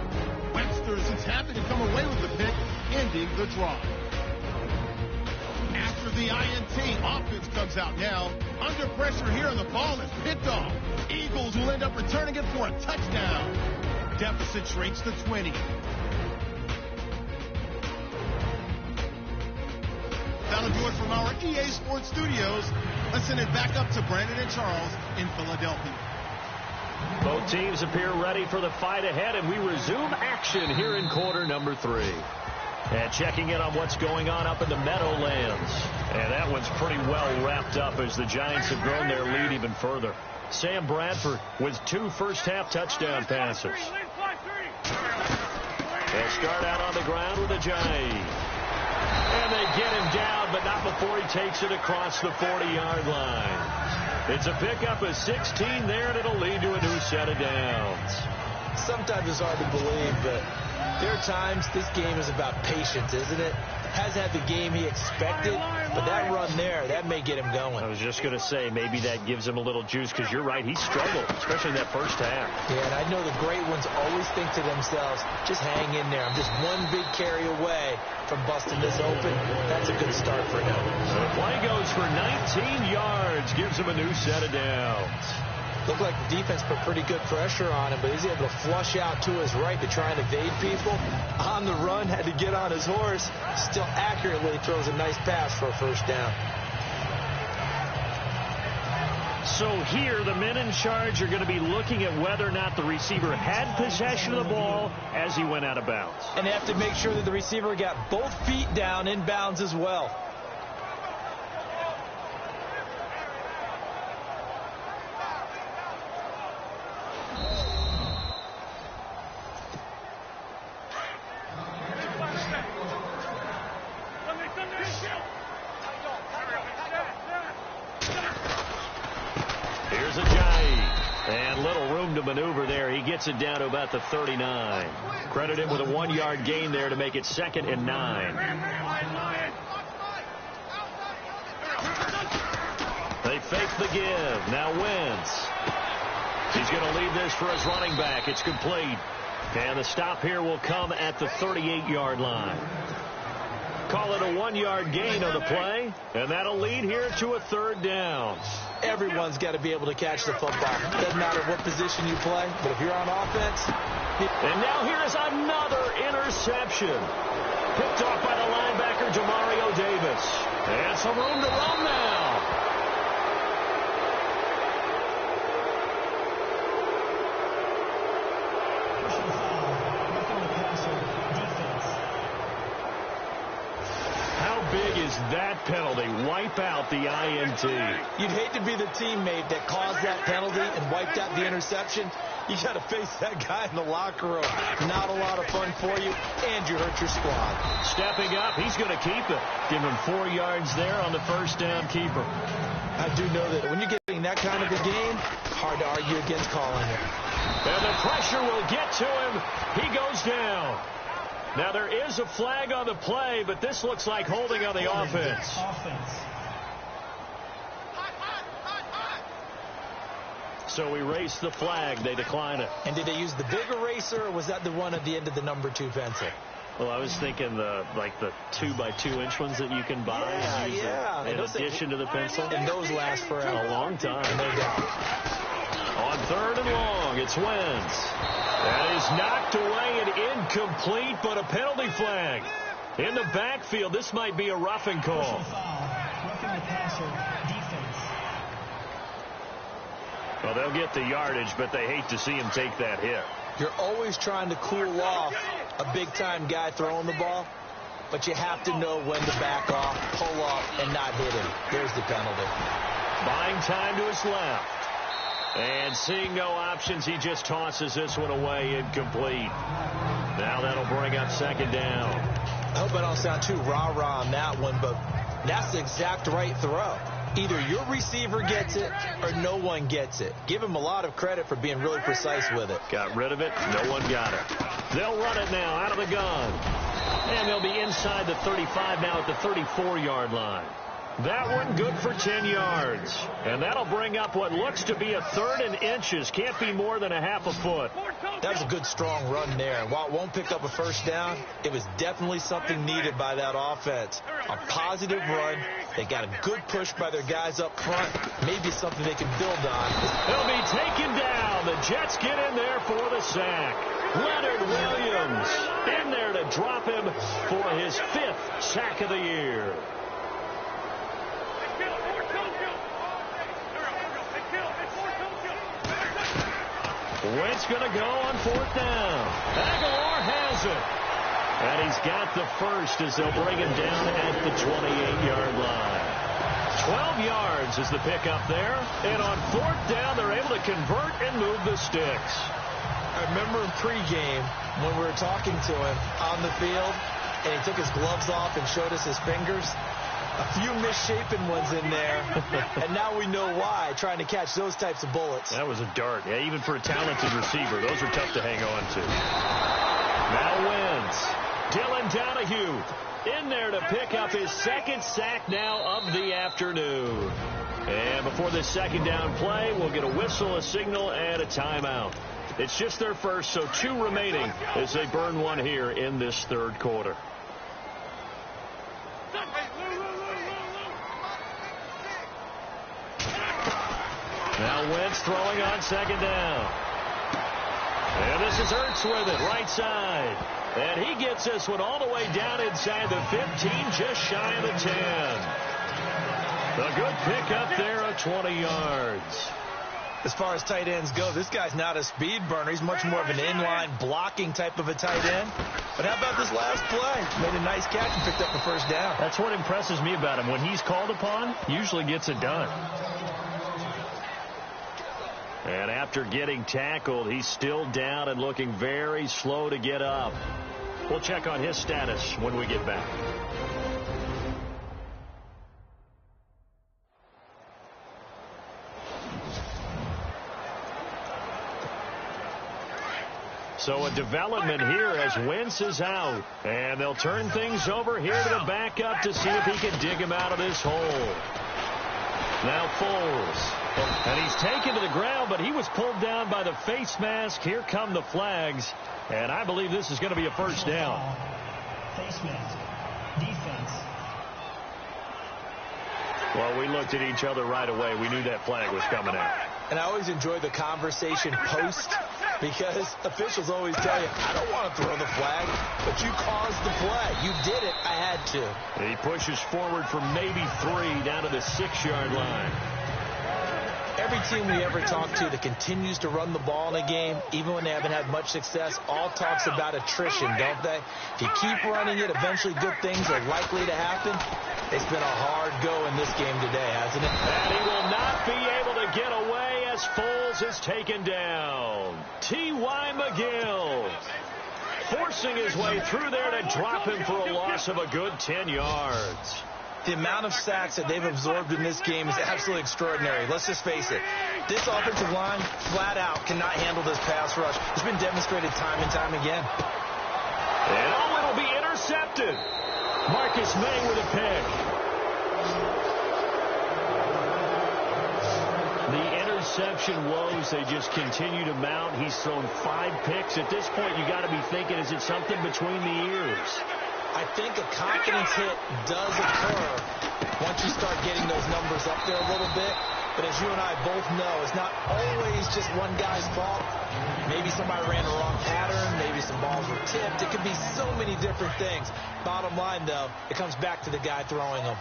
Webster's is happy to come away with the pick, ending the drive. After the INT, offense comes out now. Under pressure here, and the ball is picked off. Eagles will end up returning it for a touchdown. Deficit shrinks to 20. That'll do it from our EA Sports Studios. Let's send it back up to Brandon and Charles in Philadelphia. Both teams appear ready for the fight ahead, and we resume action here in quarter number 3. And checking in on what's going on up in the Meadowlands. And that one's pretty well wrapped up as the Giants have grown their lead even further. Sam Bradford with 2 first-half touchdown passes. They'll start out on the ground with a Giant. And they get him down, but not before he takes it across the 40-yard line. It's a pickup of 16 there, and it'll lead to a new set of downs. Sometimes it's hard to believe, but there are times this game is about patience, isn't it? Hasn't had the game he expected, but that run there, that may get him going. I was just going to say, maybe that gives him a little juice, because you're right, he struggled, especially in that first half. Yeah, and I know the great ones always think to themselves, just hang in there. I'm just one big carry away from busting this open. That's a good start for him. So the play goes for 19 yards, gives him a new set of downs. Looked like the defense put pretty good pressure on him, but he's able to flush out to his right to try and evade people. On the run, had to get on his horse. Still accurately throws a nice pass for a first down. So here, the men in charge are going to be looking at whether or not the receiver had possession of the ball as he went out of bounds. And they have to make sure that the receiver got both feet down in bounds as well. Here's a Giant. And little room to maneuver there. He gets it down to about the 39. Credit him with a 1-yard gain there to make it 2nd and 9. They fake the give. Now Wentz. He's going to leave this for his running back. It's complete. And the stop here will come at the 38-yard line. Call it a 1-yard gain on the play, and that'll lead here to a 3rd down. Everyone's got to be able to catch the football. Doesn't matter what position you play, but if you're on offense. And now here's another interception. Picked off by the linebacker, Demario Davis. And some room to run now. That penalty wipe out the INT. You'd hate to be the teammate that caused that penalty and wiped out the interception. You got to face that guy in the locker room. Not a lot of fun for you, and you hurt your squad. Stepping up, he's going to keep it. Give him 4 yards there on the first down keeper. I do know that when you're getting that kind of a game, hard to argue against calling it. And the pressure will get to him. He goes down. Now, there is a flag on the play, but this looks like holding on the offense. So we race the flag. They decline it. And did they use the big eraser, or was that the one at the end of the number 2 pencil? Well, I was thinking the 2x2-inch ones that you can buy and use in addition to the pencil. And those last forever. A long time. No doubt. On 3rd and long, it's Wentz. That is knocked away and incomplete, but a penalty flag. In the backfield, this might be a roughing call. Roughing the passer, defense. Well, they'll get the yardage, but they hate to see him take that hit. You're always trying to cool off a big-time guy throwing the ball. but you have to know when to back off, pull off, and not hit him. There's the penalty. Buying time to his left. And seeing no options, he just tosses this one away incomplete. Now that'll bring up second down. I hope I don't sound too rah-rah on that one, but that's the exact right throw. Either your receiver gets it or no one gets it. Give him a lot of credit for being really precise with it. Got rid of it. No one got it. They'll run it now out of the gun. And they'll be inside the 35 now at the 34-yard line. That one good for 10 yards. And that'll bring up what looks to be a 3rd and inches. Can't be more than a half a foot. That was a good, strong run there. And while it won't pick up a first down, it was definitely something needed by that offense. A positive run. They got a good push by their guys up front. Maybe something they can build on. He'll be taken down. The Jets get in there for the sack. Leonard Williams in there to drop him for his 5th sack of the year. Wentz going to go on 4th down. Aguilar has it. And he's got the first as they'll bring him down at the 28-yard line. 12 yards is the pickup there. And on 4th down, they're able to convert and move the sticks. I remember in pregame when we were talking to him on the field, and he took his gloves off and showed us his fingers. A few misshapen ones in there, and now we know why, trying to catch those types of bullets. That was a dart. Yeah, even for a talented receiver, those are tough to hang on to. Now Wentz. Dylan Donahue in there to pick up his 2nd sack now of the afternoon. And before this second down play, we'll get a whistle, a signal, and a timeout. It's just their first, so 2 remaining as they burn one here in this 3rd quarter. Now Wentz throwing on 2nd down. And this is Ertz with it, right side. And he gets this one all the way down inside the 15, just shy of the 10. A good pickup there of 20 yards. As far as tight ends go, this guy's not a speed burner. He's much more of an inline blocking type of a tight end. But how about this last play? Made a nice catch and picked up the first down. That's what impresses me about him. When he's called upon, usually gets it done. And after getting tackled, he's still down and looking very slow to get up. We'll check on his status when we get back. So a development here as Wentz is out. And they'll turn things over here to the backup to see if he can dig him out of this hole. Now Foles. And he's taken to the ground, but he was pulled down by the face mask. Here come the flags. And I believe this is going to be a first down. Face mask. Defense. Well, we looked at each other right away. We knew that flag was coming out. And I always enjoy the conversation post because officials always tell you, I don't want to throw the flag, but you caused the play. You did it. I had to. And he pushes forward for maybe 3 down to the 6-yard line. Every team we ever talk to that continues to run the ball in a game, even when they haven't had much success, all talks about attrition, don't they? If you keep running it, eventually good things are likely to happen. It's been a hard go in this game today, hasn't it? And he will not be able to get away as Foles is taken down. T.Y. McGill forcing his way through there to drop him for a loss of a good 10 yards. The amount of sacks that they've absorbed in this game is absolutely extraordinary. Let's just face it. This offensive line, flat out, cannot handle this pass rush. It's been demonstrated time and time again. And it'll be intercepted. Marcus May with a pick. The interception woes, they just continue to mount. He's thrown 5 picks. At this point, you got to be thinking, is it something between the ears? I think a confidence hit does occur once you start getting those numbers up there a little bit. But as you and I both know, it's not always just one guy's fault. Maybe somebody ran the wrong pattern. Maybe some balls were tipped. It could be so many different things. Bottom line, though, it comes back to the guy throwing them.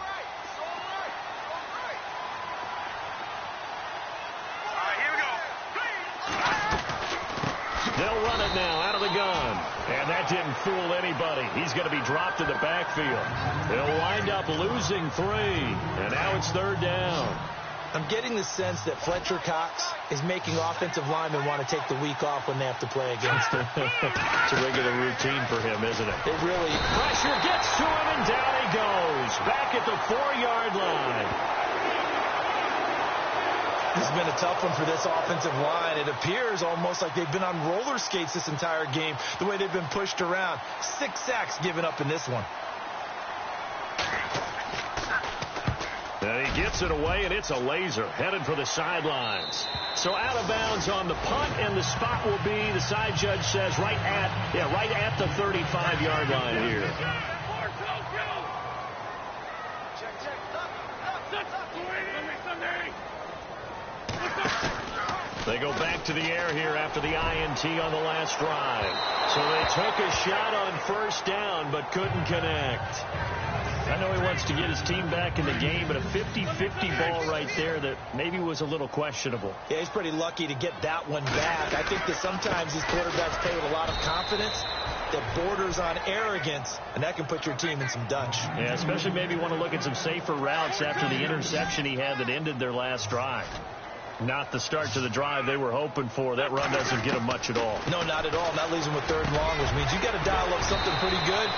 They'll run it now out of the gun. And that didn't fool anybody. He's going to be dropped in the backfield. They'll wind up losing 3. And now it's 3rd down. I'm getting the sense that Fletcher Cox is making offensive linemen want to take the week off when they have to play against him. It's a regular routine for him, isn't it? It really is. Pressure gets to him, and down he goes. Back at the 4-yard line. This has been a tough one for this offensive line. It appears almost like they've been on roller skates this entire game, the way they've been pushed around. 6 sacks given up in this one. And he gets it away, and it's a laser headed for the sidelines. So out of bounds on the punt, and the spot will be, the side judge says, right at the 35-yard line here. They go back to the air here after the INT on the last drive. So they took a shot on 1st down, but couldn't connect. I know he wants to get his team back in the game, but a 50-50 ball right there that maybe was a little questionable. Yeah, he's pretty lucky to get that one back. I think that sometimes these quarterbacks play with a lot of confidence that borders on arrogance, and that can put your team in some dutch. Yeah, especially maybe want to look at some safer routes after the interception he had that ended their last drive. Not the start to the drive they were hoping for. That run doesn't get them much at all. No, not at all. That leaves them with 3rd and long, which means you got to dial up something pretty good.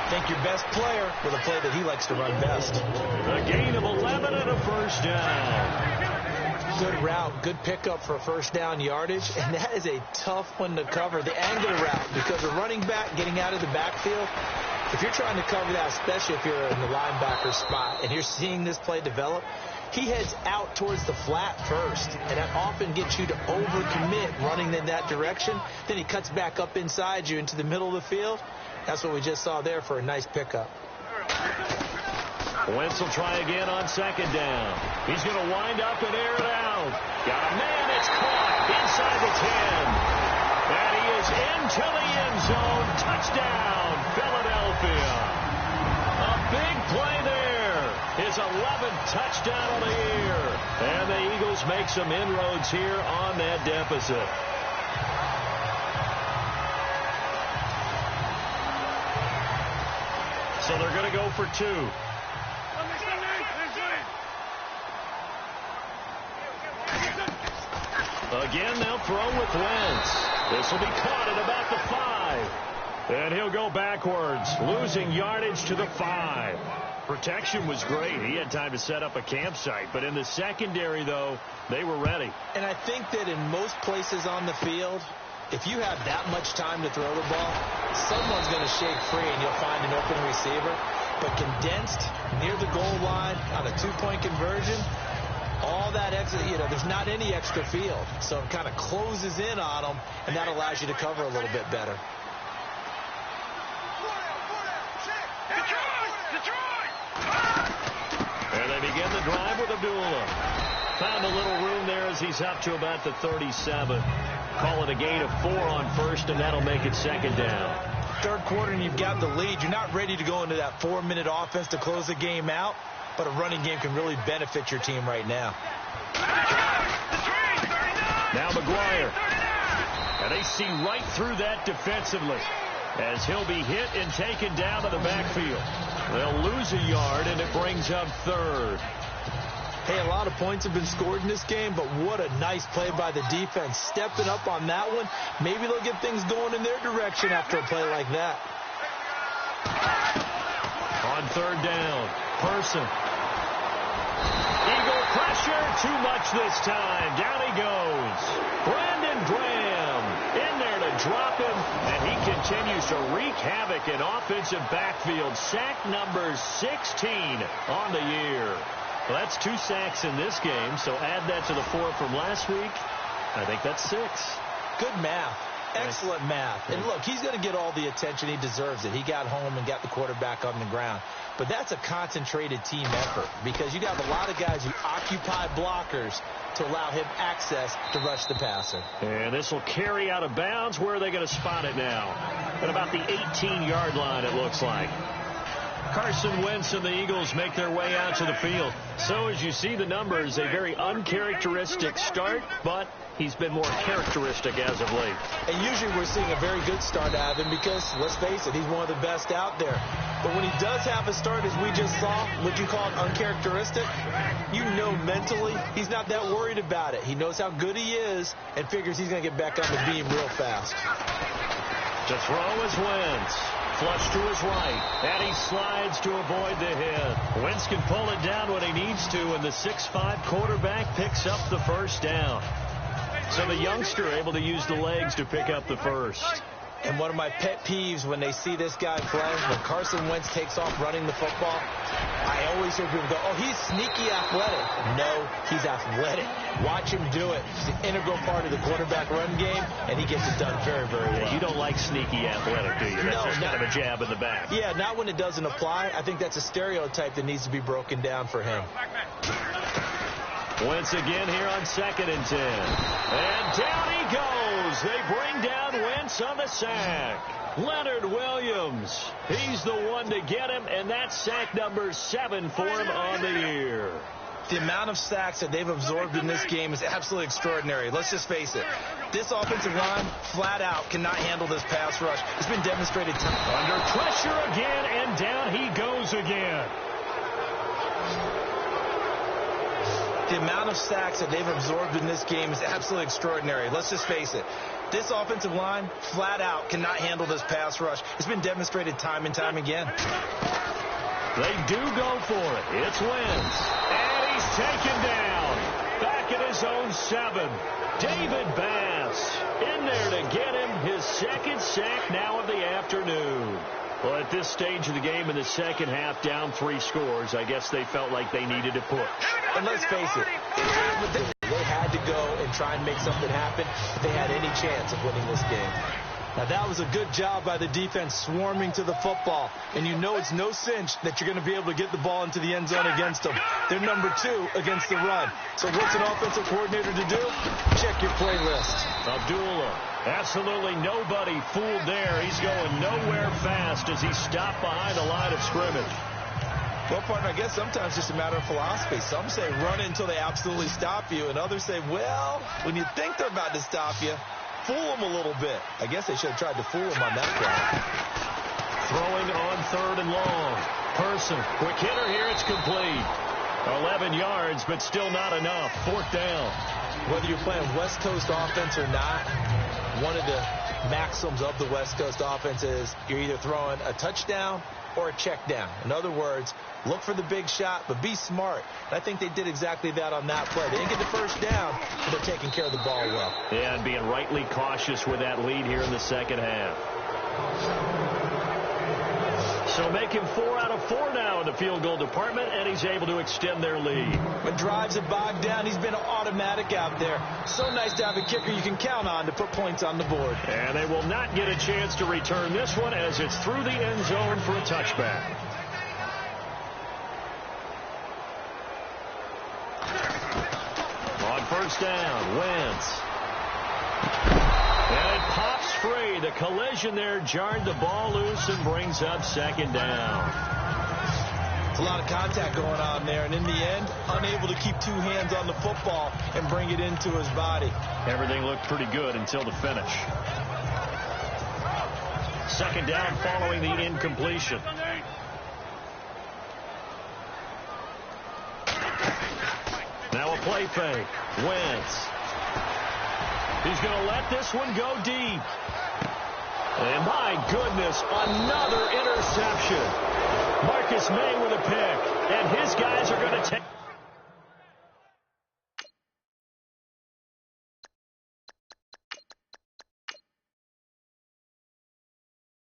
Think your best player with a play that he likes to run best. A gain of 11 and a 1st down. Good route, good pickup for 1st down yardage, and that is a tough one to cover, the angle route, because a running back getting out of the backfield, if you're trying to cover that, especially if you're in the linebacker spot, and you're seeing this play develop, he heads out towards the flat first, and that often gets you to overcommit running in that direction. Then he cuts back up inside you into the middle of the field. That's what we just saw there for a nice pickup. Wentz will try again on 2nd down. He's going to wind up and air it out. Got a man, it's caught inside the 10. And he is into the end zone. Touchdown, Philadelphia. A big play there. His 11th touchdown of the year. And the Eagles make some inroads here on that deficit. So they're going to go for 2. Again, they'll throw with Wentz. This will be caught at about the 5. And he'll go backwards, losing yardage to the 5. Protection was great. He had time to set up a campsite. But in the secondary, though, they were ready. And I think that in most places on the field, if you have that much time to throw the ball, someone's going to shake free and you'll find an open receiver. But condensed near the goal line on a 2-point conversion, all that extra, there's not any extra field. So it kind of closes in on them, and that allows you to cover a little bit better. And they begin the drive with Abdullah. Found a little room there as he's up to about the 37. Call it a gain of 4 on 1st, and that'll make it 2nd down. 3rd quarter, and you've got the lead. You're not ready to go into that 4-minute offense to close the game out, but a running game can really benefit your team right now. Now McGuire. And they see right through that defensively as he'll be hit and taken down to the backfield. They'll lose a yard, and it brings up 3rd. Hey, a lot of points have been scored in this game, but what a nice play by the defense. Stepping up on that one. Maybe they'll get things going in their direction after a play like that. On 3rd down, Person. Eagle pressure, too much this time. Down he goes. Brandon Graham in there to drop him, and he continues to wreak havoc in offensive backfield. Sack number 16 on the year. Well, that's 2 sacks in this game, so add that to the 4 from last week. I think that's 6. Good math. Excellent math. And look, he's going to get all the attention. He deserves it. He got home and got the quarterback on the ground. But that's a concentrated team effort because you got a lot of guys who occupy blockers to allow him access to rush the passer. And this will carry out of bounds. Where are they going to spot it now? At about the 18-yard line, it looks like. Carson Wentz and the Eagles make their way out to the field. So as you see the numbers, a very uncharacteristic start, but he's been more characteristic as of late. And usually we're seeing a very good start out of him because, let's face it, he's one of the best out there. But when he does have a start, as we just saw, would you call it uncharacteristic? You know mentally he's not that worried about it. He knows how good he is and figures he's going to get back on the beam real fast. To throw is Wentz. Flush to his right, and he slides to avoid the hit. Wentz can pull it down when he needs to, and the 6'5" quarterback picks up the first down. So the youngster able to use the legs to pick up the first. And one of my pet peeves when they see this guy play, when Carson Wentz takes off running the football, I always hear people go, oh, he's sneaky athletic. No, he's athletic. Watch him do it. He's an integral part of the quarterback run game, and he gets it done very, very well. You don't like sneaky athletic, do you? That's just kind of a jab in the back. Yeah, not when it doesn't apply. I think that's a stereotype that needs to be broken down for him. Wentz again here on 2nd and 10. And down he goes. They bring down Wentz on the sack. Leonard Williams. He's the one to get him, and that's sack number 7 for him on the year. The amount of sacks that they've absorbed in this game is absolutely extraordinary. Let's just face it. This offensive line, flat out, cannot handle this pass rush. It's been demonstrated. Under pressure again, and down he goes again. The amount of sacks that they've absorbed in this game is absolutely extraordinary. Let's just face it. This offensive line, flat out, cannot handle this pass rush. It's been demonstrated time and time again. They do go for it. It's Wentz. And he's taken down. Back at his own 7. David Bass in there to get him his second sack now of the afternoon. Well, at this stage of the game in the second half, down 3 scores, I guess they felt like they needed to push. And let's face it, they had to go and try and make something happen if they had any chance of winning this game. Now, that was a good job by the defense swarming to the football. And you know it's no cinch that you're going to be able to get the ball into the end zone against them. They're number 2 against the run. So what's an offensive coordinator to do? Check your playlist. Abdullah, absolutely nobody fooled there. He's going nowhere fast as he stopped behind the line of scrimmage. Well, partner, I guess sometimes it's just a matter of philosophy. Some say run it until they absolutely stop you, and others say, well, when you think they're about to stop you, fool them a little bit. I guess they should have tried to fool them on that play. Throwing on 3rd and long. Person, quick hitter here, it's complete. 11 yards, but still not enough. 4th down. Whether you're playing West Coast offense or not, one of the maxims of the West Coast offense is you're either throwing a touchdown or a check down. In other words, look for the big shot, but be smart. And I think they did exactly that on that play. They didn't get the first down, but they're taking care of the ball well. Yeah, and being rightly cautious with that lead here in the second half. So making 4 out of 4 now in the field goal department, and he's able to extend their lead. When drives have bogged down, he's been automatic out there. So nice to have a kicker you can count on to put points on the board. And they will not get a chance to return this one as it's through the end zone for a touchback. On 1st down, Wentz. And it pops free. The collision there jarred the ball loose and brings up 2nd down. There's a lot of contact going on there, and in the end, unable to keep 2 hands on the football and bring it into his body. Everything looked pretty good until the finish. 2nd down following the incompletion. Now a play fake. Wentz. He's going to let this one go deep. And my goodness, another interception. Marcus May with a pick. And his guys are going to take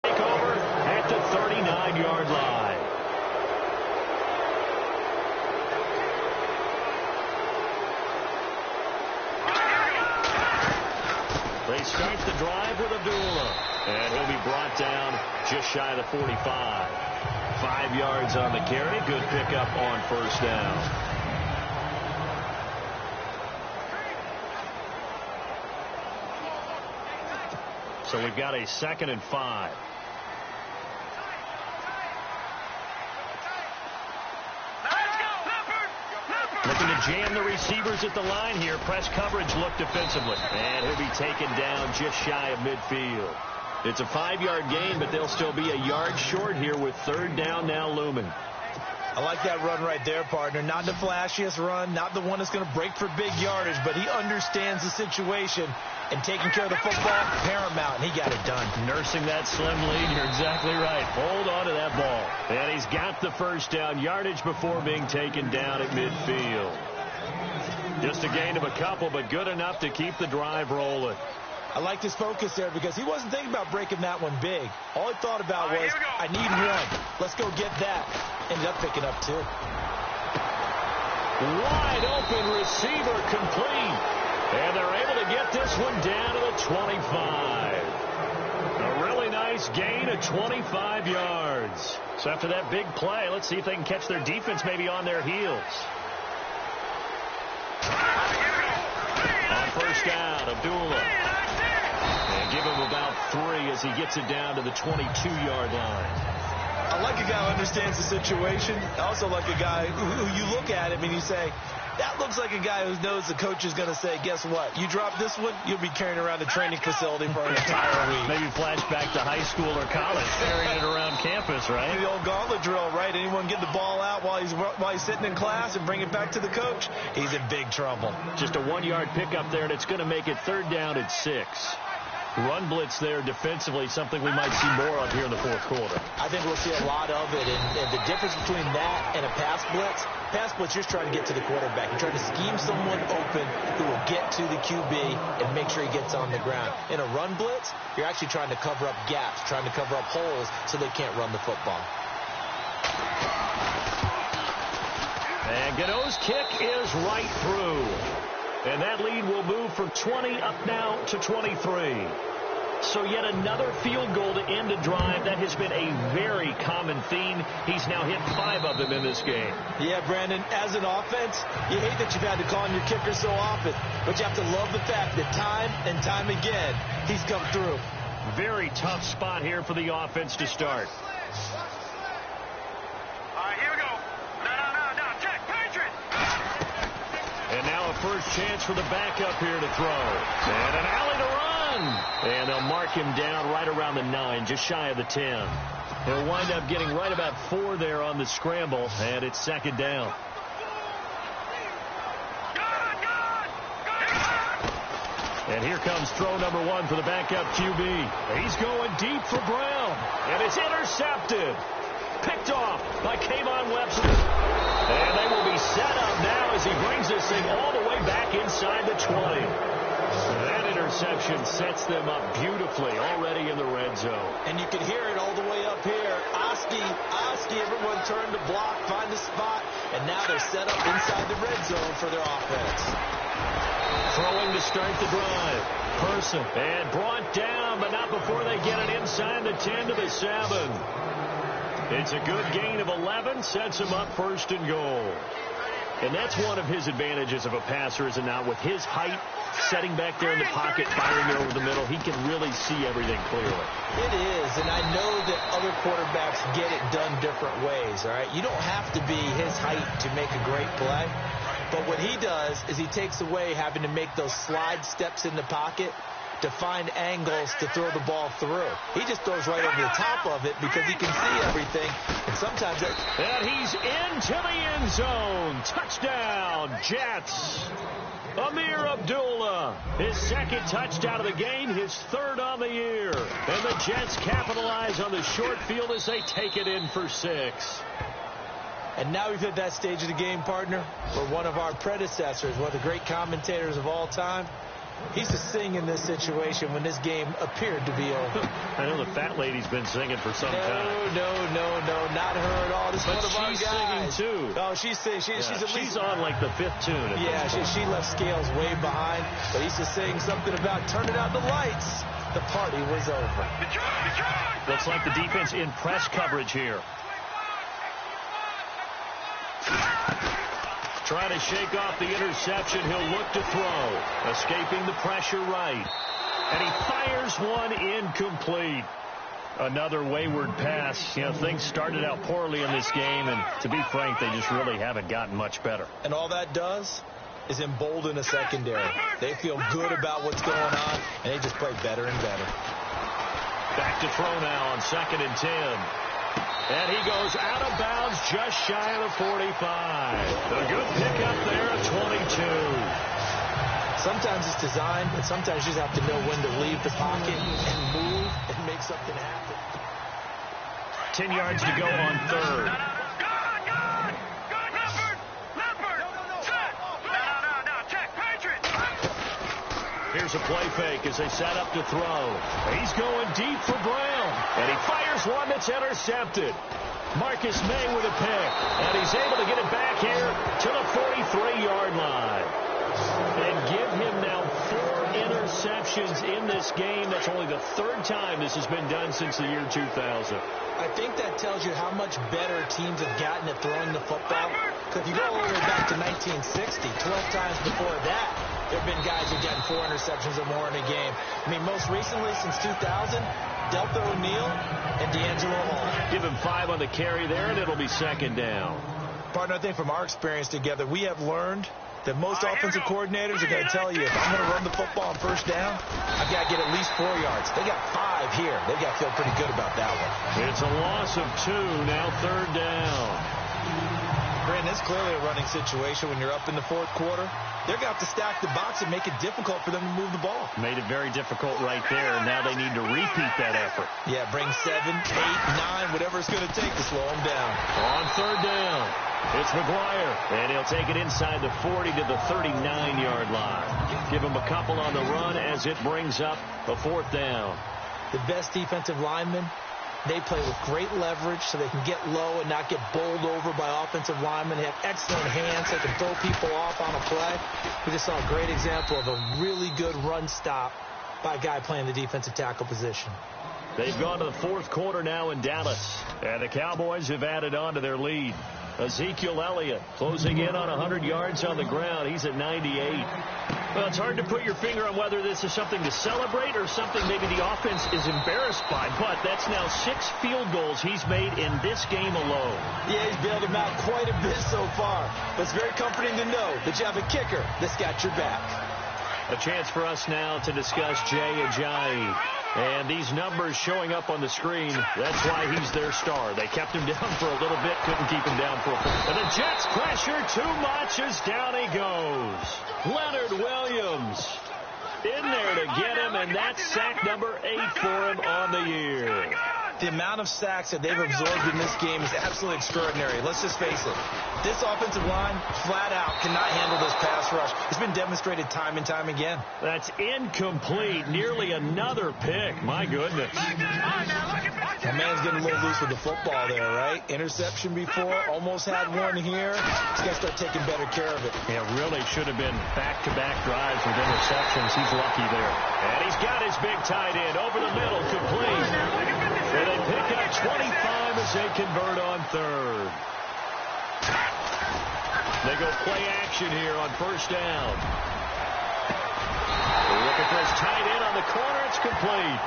over at the 39-yard line. They start the drive with Abdullah. And he'll be brought down just shy of the 45. 5 yards on the carry. Good pickup on 1st down. So we've got a 2nd and 5. jam the receivers at the line here. Press coverage look defensively. And he'll be taken down just shy of midfield. It's a 5-yard gain, but they'll still be a yard short here with third down now looming. I like that run right there, partner. Not the flashiest run, not the one that's going to break for big yardage, but he understands the situation, and taking care of the football, paramount, and he got it done. Nursing that slim lead, you're exactly right. Hold on to that ball. And he's got the first down yardage before being taken down at midfield. Just a gain of a couple, but good enough to keep the drive rolling. I like his focus there because he wasn't thinking about breaking that one big. All he thought about was, I need one. Let's go get that. Ended up picking up 2. Wide open receiver complete. And they're able to get this one down to the 25. A really nice gain of 25 yards. So after that big play, let's see if they can catch their defense maybe on their heels. On first down, Abdullah. And give him about 3 as he gets it down to the 22-yard line. I like a guy who understands the situation. I also like a guy who you look at him and you say, that looks like a guy who knows the coach is going to say, guess what? You drop this one, you'll be carrying around the training facility for an entire week. Maybe flashback to high school or college, carrying it around campus, right? The old gauntlet drill, right? Anyone get the ball out while he's sitting in class and bring it back to the coach? He's in big trouble. Just a 1-yard pickup there, and it's going to make it third down at 6. Run blitz there defensively, something we might see more of here in the fourth quarter. I think we'll see a lot of it, and the difference between that and a pass blitz, you're just trying to get to the quarterback. You're trying to scheme someone open who will get to the QB and make sure he gets on the ground. In a run blitz, you're actually trying to cover up gaps, trying to cover up holes so they can't run the football. And Gano's kick is right through. And that lead will move from 20 up now to 23. So yet another field goal to end a drive. That has been a very common theme. He's now hit 5 of them in this game. Yeah, Brandon, as an offense, you hate that you've had to call on your kicker so often, but you have to love the fact that time and time again, he's come through. Very tough spot here for the offense to start. All right, here we go. No, check, Patriot. And now a first chance for the backup here to throw. And an alley to run. And they'll mark him down right around the 9, just shy of the 10. He'll wind up getting right about 4 there on the scramble, and it's second down. And here comes throw number 1 for the backup QB. He's going deep for Brown. And it's intercepted. Picked off by Kayvon Webster. And they will be set up now as he brings this thing all the way back inside the 20. That interception sets them up beautifully already in the red zone. And you can hear it all the way up here. Oski, everyone turned to block, find a spot, and now they're set up inside the red zone for their offense. Throwing to start the drive. Person. And brought down, but not before they get it inside the 10 to the 7. It's a good gain of 11, sets him up first and goal. And that's one of his advantages of a passer, is it not? With his height, setting back there in the pocket, firing it over the middle, he can really see everything clearly. It is, and I know that other quarterbacks get it done different ways, all right? You don't have to be his height to make a great play. But what he does is he takes away having to make those slide steps in the pocket to find angles to throw the ball through. He just throws right over the top of it because he can see everything. And sometimes and he's into the end zone. Touchdown, Jets. Amir Abdullah, his second touchdown of the game, his third on the year. And the Jets capitalize on the short field as they take it in for 6. And now we've hit that stage of the game, partner, where one of our predecessors, one of the great commentators of all time, he used to sing in this situation when this game appeared to be over. I know the fat lady's been singing for some time. No, not her at all. This is one of our guys. She's singing too. Oh, she's singing. She's on like the 5th tune. Yeah, she left Scales way behind. But he used to sing something about turning out the lights. The party was over. Looks like the defense in press coverage here. Trying to shake off the interception. He'll look to throw. Escaping the pressure right. And he fires one incomplete. Another wayward pass. You know, things started out poorly in this game, and to be frank, they just really haven't gotten much better. And all that does is embolden a secondary. They feel good about what's going on, and they just play better and better. Back to throw now on 2nd and 10. And he goes out of bounds just shy of the 45. A good pickup there at 22. Sometimes it's designed, but sometimes you just have to know when to leave the pocket and move and make something happen. 10 yards to go on 3rd. Here's a play fake as they set up to throw. He's going deep for Brown. And he fires one that's intercepted. Marcus May with a pick. And he's able to get it back here to the 43-yard line. And give him now 4 interceptions in this game. That's only the 3rd time this has been done since the year 2000. I think that tells you how much better teams have gotten at throwing the football. Because if you go all the way back to 1960, 12 times before that, there have been guys who've gotten 4 interceptions or more in a game. I mean, most recently, since 2000, Delta O'Neal and D'Angelo Hall. Give him 5 on the carry there, and it'll be 2nd down. Partner, I think from our experience together, we have learned that most offensive coordinators are going to tell you, if I'm going to run the football on 1st down, I've got to get at least 4 yards. They got 5 here. They've got to feel pretty good about that one. It's a loss of 2, now 3rd down. Brandon, it's clearly a running situation when you're up in the 4th quarter. They're going to have to stack the box and make it difficult for them to move the ball. Made it very difficult right there. Now they need to repeat that effort. Yeah, bring 7, 8, 9, whatever it's going to take to slow them down. On 3rd down, it's McGuire, and he'll take it inside the 40 to the 39-yard line. Give him a couple on the run as it brings up a 4th down. The best defensive linemen, they play with great leverage so they can get low and not get bowled over by offensive linemen. They have excellent hands. They can throw people off on a play. We just saw a great example of a really good run stop by a guy playing the defensive tackle position. They've gone to the 4th quarter now in Dallas, and the Cowboys have added on to their lead. Ezekiel Elliott closing in on 100 yards on the ground. He's at 98. Well, it's hard to put your finger on whether this is something to celebrate or something maybe the offense is embarrassed by, but that's now 6 field goals he's made in this game alone. Yeah, he's bailed them out quite a bit so far, but it's very comforting to know that you have a kicker that's got your back. A chance for us now to discuss Jay Ajayi. And these numbers showing up on the screen, that's why he's their star. They kept him down for a little bit, couldn't keep him down for a full. And the Jets pressure too much as down he goes. Leonard Williams in there to get him, and that's sack number 8 for him on the year. The amount of sacks that they've absorbed in this game is absolutely extraordinary. Let's just face it. This offensive line, flat out, cannot handle this pass rush. It's been demonstrated time and time again. That's incomplete. Nearly another pick. My goodness. My man's getting a little loose with the football there, right? Interception before. Almost had one here. He's got to start taking better care of it. Yeah, really should have been back-to-back drives with interceptions. He's lucky there. And he's got his big tight end over the middle, complete. And they pick up 25 as they convert on 3rd. They go play action here on 1st down. Look at this tight end on the corner. It's complete.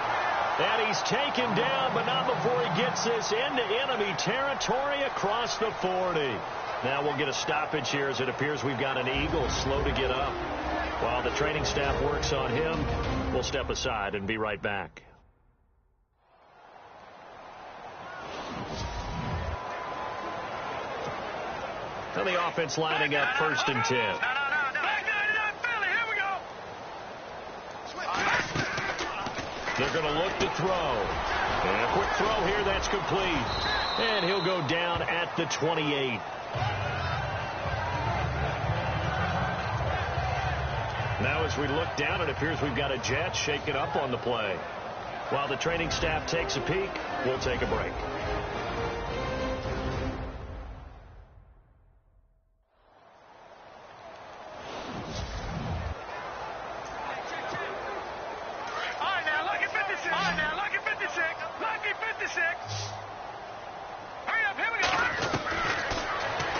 And he's taken down, but not before he gets this into enemy territory across the 40. Now we'll get a stoppage here as it appears we've got an Eagle slow to get up. While the training staff works on him, we'll step aside and be right back. And the offense lining up 1st and 10. They're going to look to throw. And a quick throw here, that's complete. And he'll go down at the 28. Now as we look down, it appears we've got a Jet shaken up on the play. While the training staff takes a peek, we'll take a break.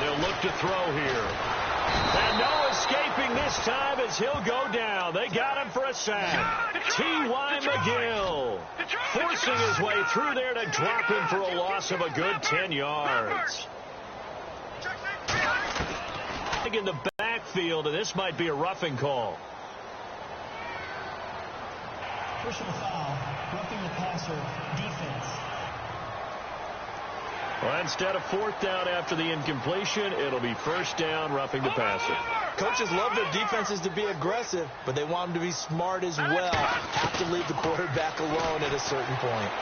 They'll look to throw here. And no escaping this time as he'll go down. They got him for a sack. T.Y. McGill forcing his way through there to drop him for a loss of a good 10 yards. In the backfield, and this might be a roughing call. Personal foul, roughing the passer, defense. Well, instead of fourth down after the incompletion, it'll be first down, roughing the passer. Coaches love their defenses to be aggressive, but they want them to be smart as well. Have to leave the quarterback alone at a certain point.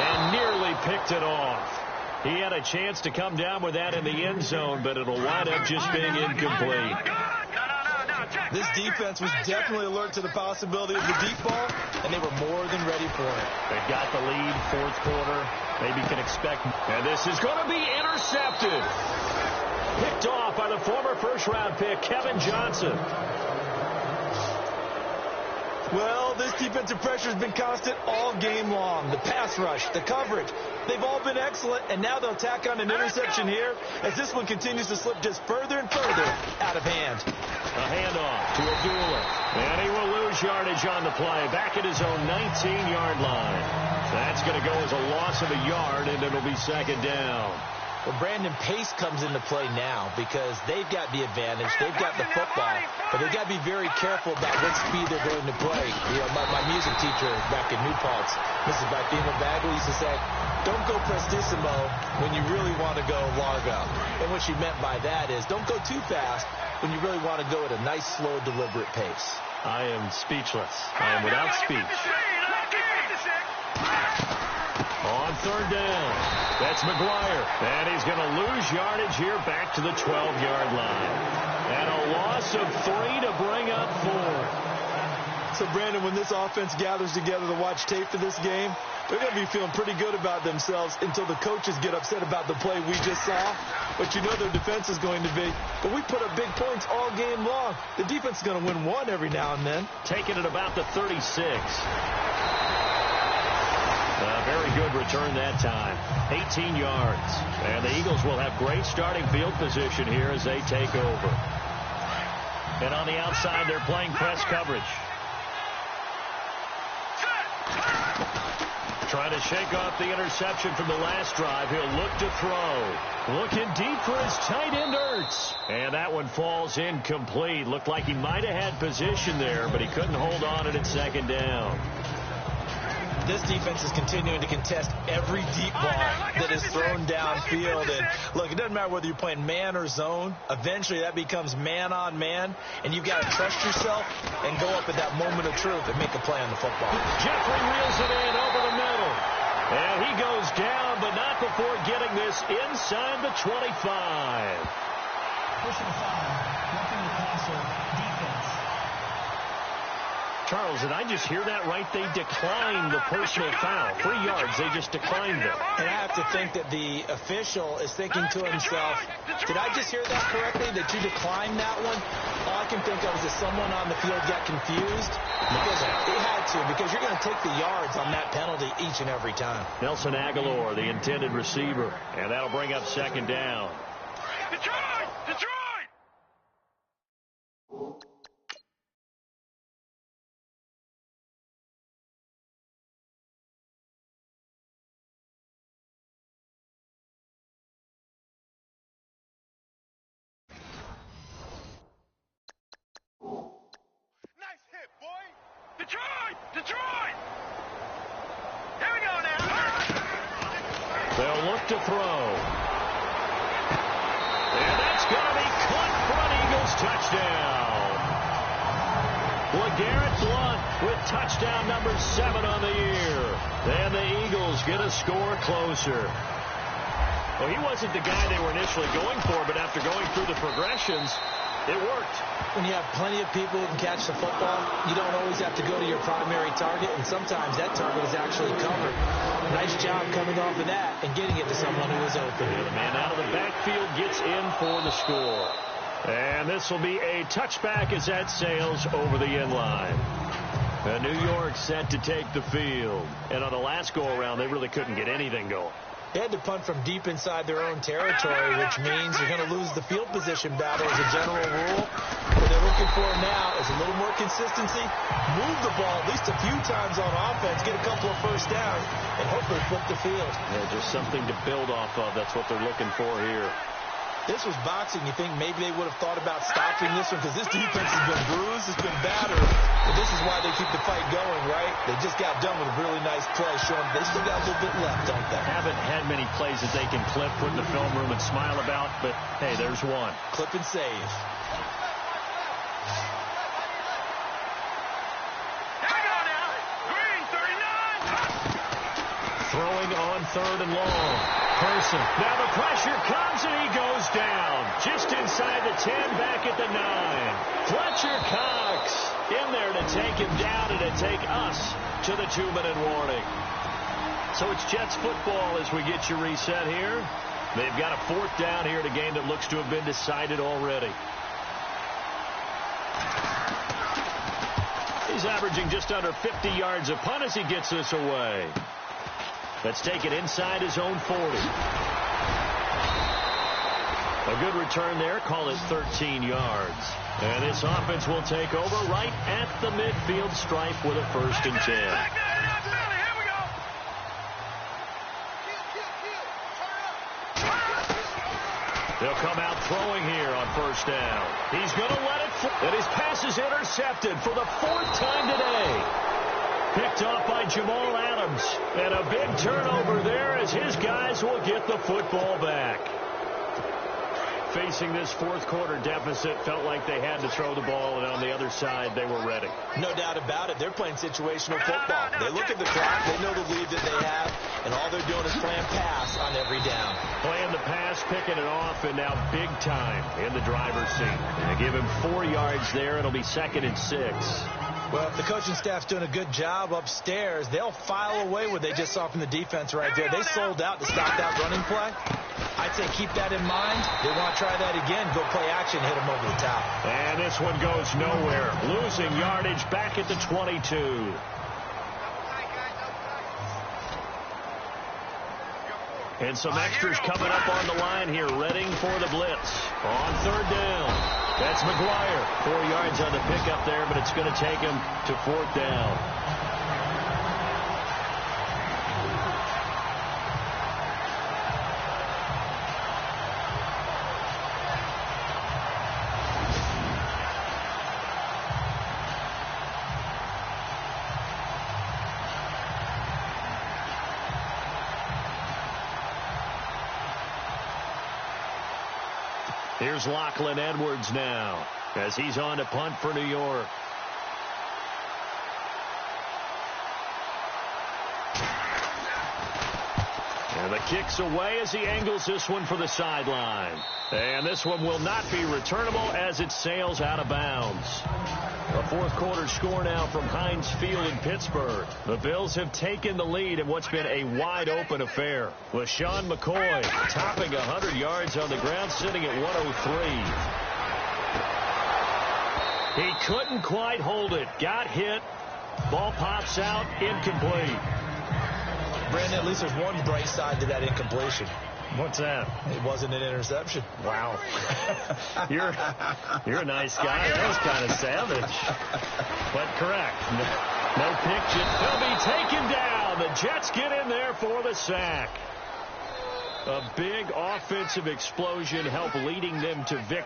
And nearly picked it off. He had a chance to come down with that in the end zone, but it'll wind up just being incomplete. This defense was definitely alert to the possibility of the deep ball, and they were more than ready for it. They've got the lead, fourth quarter. Maybe can expect. And this is going to be intercepted. Picked off by the former first-round pick, Kevin Johnson. Well, this defensive pressure has been constant all game long. The pass rush, the coverage, they've all been excellent, and now they'll tack on an interception here as this one continues to slip just further and further out of hand. A handoff to Abdullah, and he will lose yardage on the play, back at his own 19-yard line. That's going to go as a loss of a yard, and it'll be second down. Well, Brandon, pace comes into play now because they've got the advantage. They've got the football, but they've got to be very careful about what speed they're going to play. You know, my music teacher back in New Paltz, Mrs. Bifema Bagley, used to say, don't go prestissimo when you really want to go largo. And what she meant by that is don't go too fast when you really want to go at a nice, slow, deliberate pace. I am speechless. I am without speech. On third down, that's McGuire. And he's going to lose yardage here back to the 12-yard line. And a loss of 3 to bring up 4. So, Brandon, when this offense gathers together to watch tape for this game, they're going to be feeling pretty good about themselves until the coaches get upset about the play we just saw. But you know their defense is going to be. But we put up big points all game long. The defense is going to win one every now and then. Taking it about the 36. A very good return that time. 18 yards. And the Eagles will have great starting field position here as they take over. And on the outside, they're playing press coverage. Trying to shake off the interception from the last drive. He'll look to throw. Looking deep for his tight end, Ertz. And that one falls incomplete. Looked like he might have had position there, but he couldn't hold on at second down. This defense is continuing to contest every deep ball that is thrown downfield. And look, it doesn't matter whether you're playing man or zone. Eventually, that becomes man on man, and you've got to trust yourself and go up at that moment of truth and make a play on the football. Jeffrey reels it in over the middle. And he goes down, but not before getting this inside the 25. Personal foul, roughing the passer, defense. Charles, did I just hear that right? They declined the personal foul. 3 yards, they just declined it. And I have to think that the official is thinking to himself, did I just hear that correctly, that you declined that one? All I can think of is that someone on the field got confused. Because they had to, because you're going to take the yards on that penalty each and every time. Nelson Aguilar, the intended receiver. And that'll bring up second down. Detroit! Detroit! Detroit! Detroit! Here we go now. They'll look to throw. And that's going to be caught for an Eagles touchdown. LeGarrette Blount with touchdown number 7 on the year. And the Eagles get a score closer. Well, he wasn't the guy they were initially going for, but after going through the progressions, it worked. When you have plenty of people who can catch the football, you don't always have to go to your primary target, and sometimes that target is actually covered. Nice job coming off of that and getting it to someone who is open. And the man out of the backfield gets in for the score. And this will be a touchback as that sails over the end line. New York set to take the field. And on the last go-around, they really couldn't get anything going. They had to punt from deep inside their own territory, which means you're going to lose the field position battle as a general rule. What they're looking for now is a little more consistency, move the ball at least a few times on offense, get a couple of first downs, and hopefully flip the field. Yeah, just something to build off of. That's what they're looking for here. This was boxing. You think maybe they would have thought about stopping this one because this defense has been bruised, it's been battered. But this is why they keep the fight going, right? They just got done with a really nice play, showing they still got a little bit left, don't they? Haven't had many plays that they can clip, put in the film room, and smile about, but hey, there's one. Clip and save. Throwing on 3rd and long. Person. Now the pressure comes and he goes down. Just inside the 10, back at the 9. Fletcher Cox in there to take him down and to take us to the 2-minute warning. So it's Jets football as we get you reset here. They've got a 4th down here in a game that looks to have been decided already. He's averaging just under 50 yards a punt as he gets this away. Let's take it inside his own 40. A good return there. Call it 13 yards. And this offense will take over right at the midfield stripe with a 1st and 10. They'll come out throwing here on 1st down. He's going to let it fly. And his pass is intercepted for the 4th time today. Picked off by Jamal Adams. And a big turnover there as his guys will get the football back. Facing this 4th quarter deficit, felt like they had to throw the ball, and on the other side, they were ready. No doubt about it. They're playing situational football. They look at the clock. They know the lead that they have, and all they're doing is playing pass on every down. Playing the pass, picking it off, and now big time in the driver's seat. They give him 4 yards there. It'll be 2nd and 6. Well, if the coaching staff's doing a good job upstairs, they'll file away what they just saw from the defense right there. They sold out to stop that running play. I'd say keep that in mind. They want to try that again. Go play action, hit them over the top. And this one goes nowhere. Losing yardage back at the 22. And some extras coming up on the line here, readying for the blitz. On 3rd down. That's McGuire. 4 yards on the pickup there, but it's going to take him to 4th down. Here's Lachlan Edwards now as he's on to punt for New York. And the kick's away as he angles this one for the sideline. And this one will not be returnable as it sails out of bounds. A 4th quarter score now from Heinz Field in Pittsburgh. The Bills have taken the lead in what's been a wide-open affair. LaShawn McCoy topping 100 yards on the ground, sitting at 103. He couldn't quite hold it. Got hit. Ball pops out. Incomplete. Brandon, at least there's one bright side to that incompletion. What's that? It wasn't an interception. Wow. You're a nice guy. That was kind of savage. But correct. No pick. They'll be taken down. The Jets get in there for the sack. A big offensive explosion helped leading them to victory.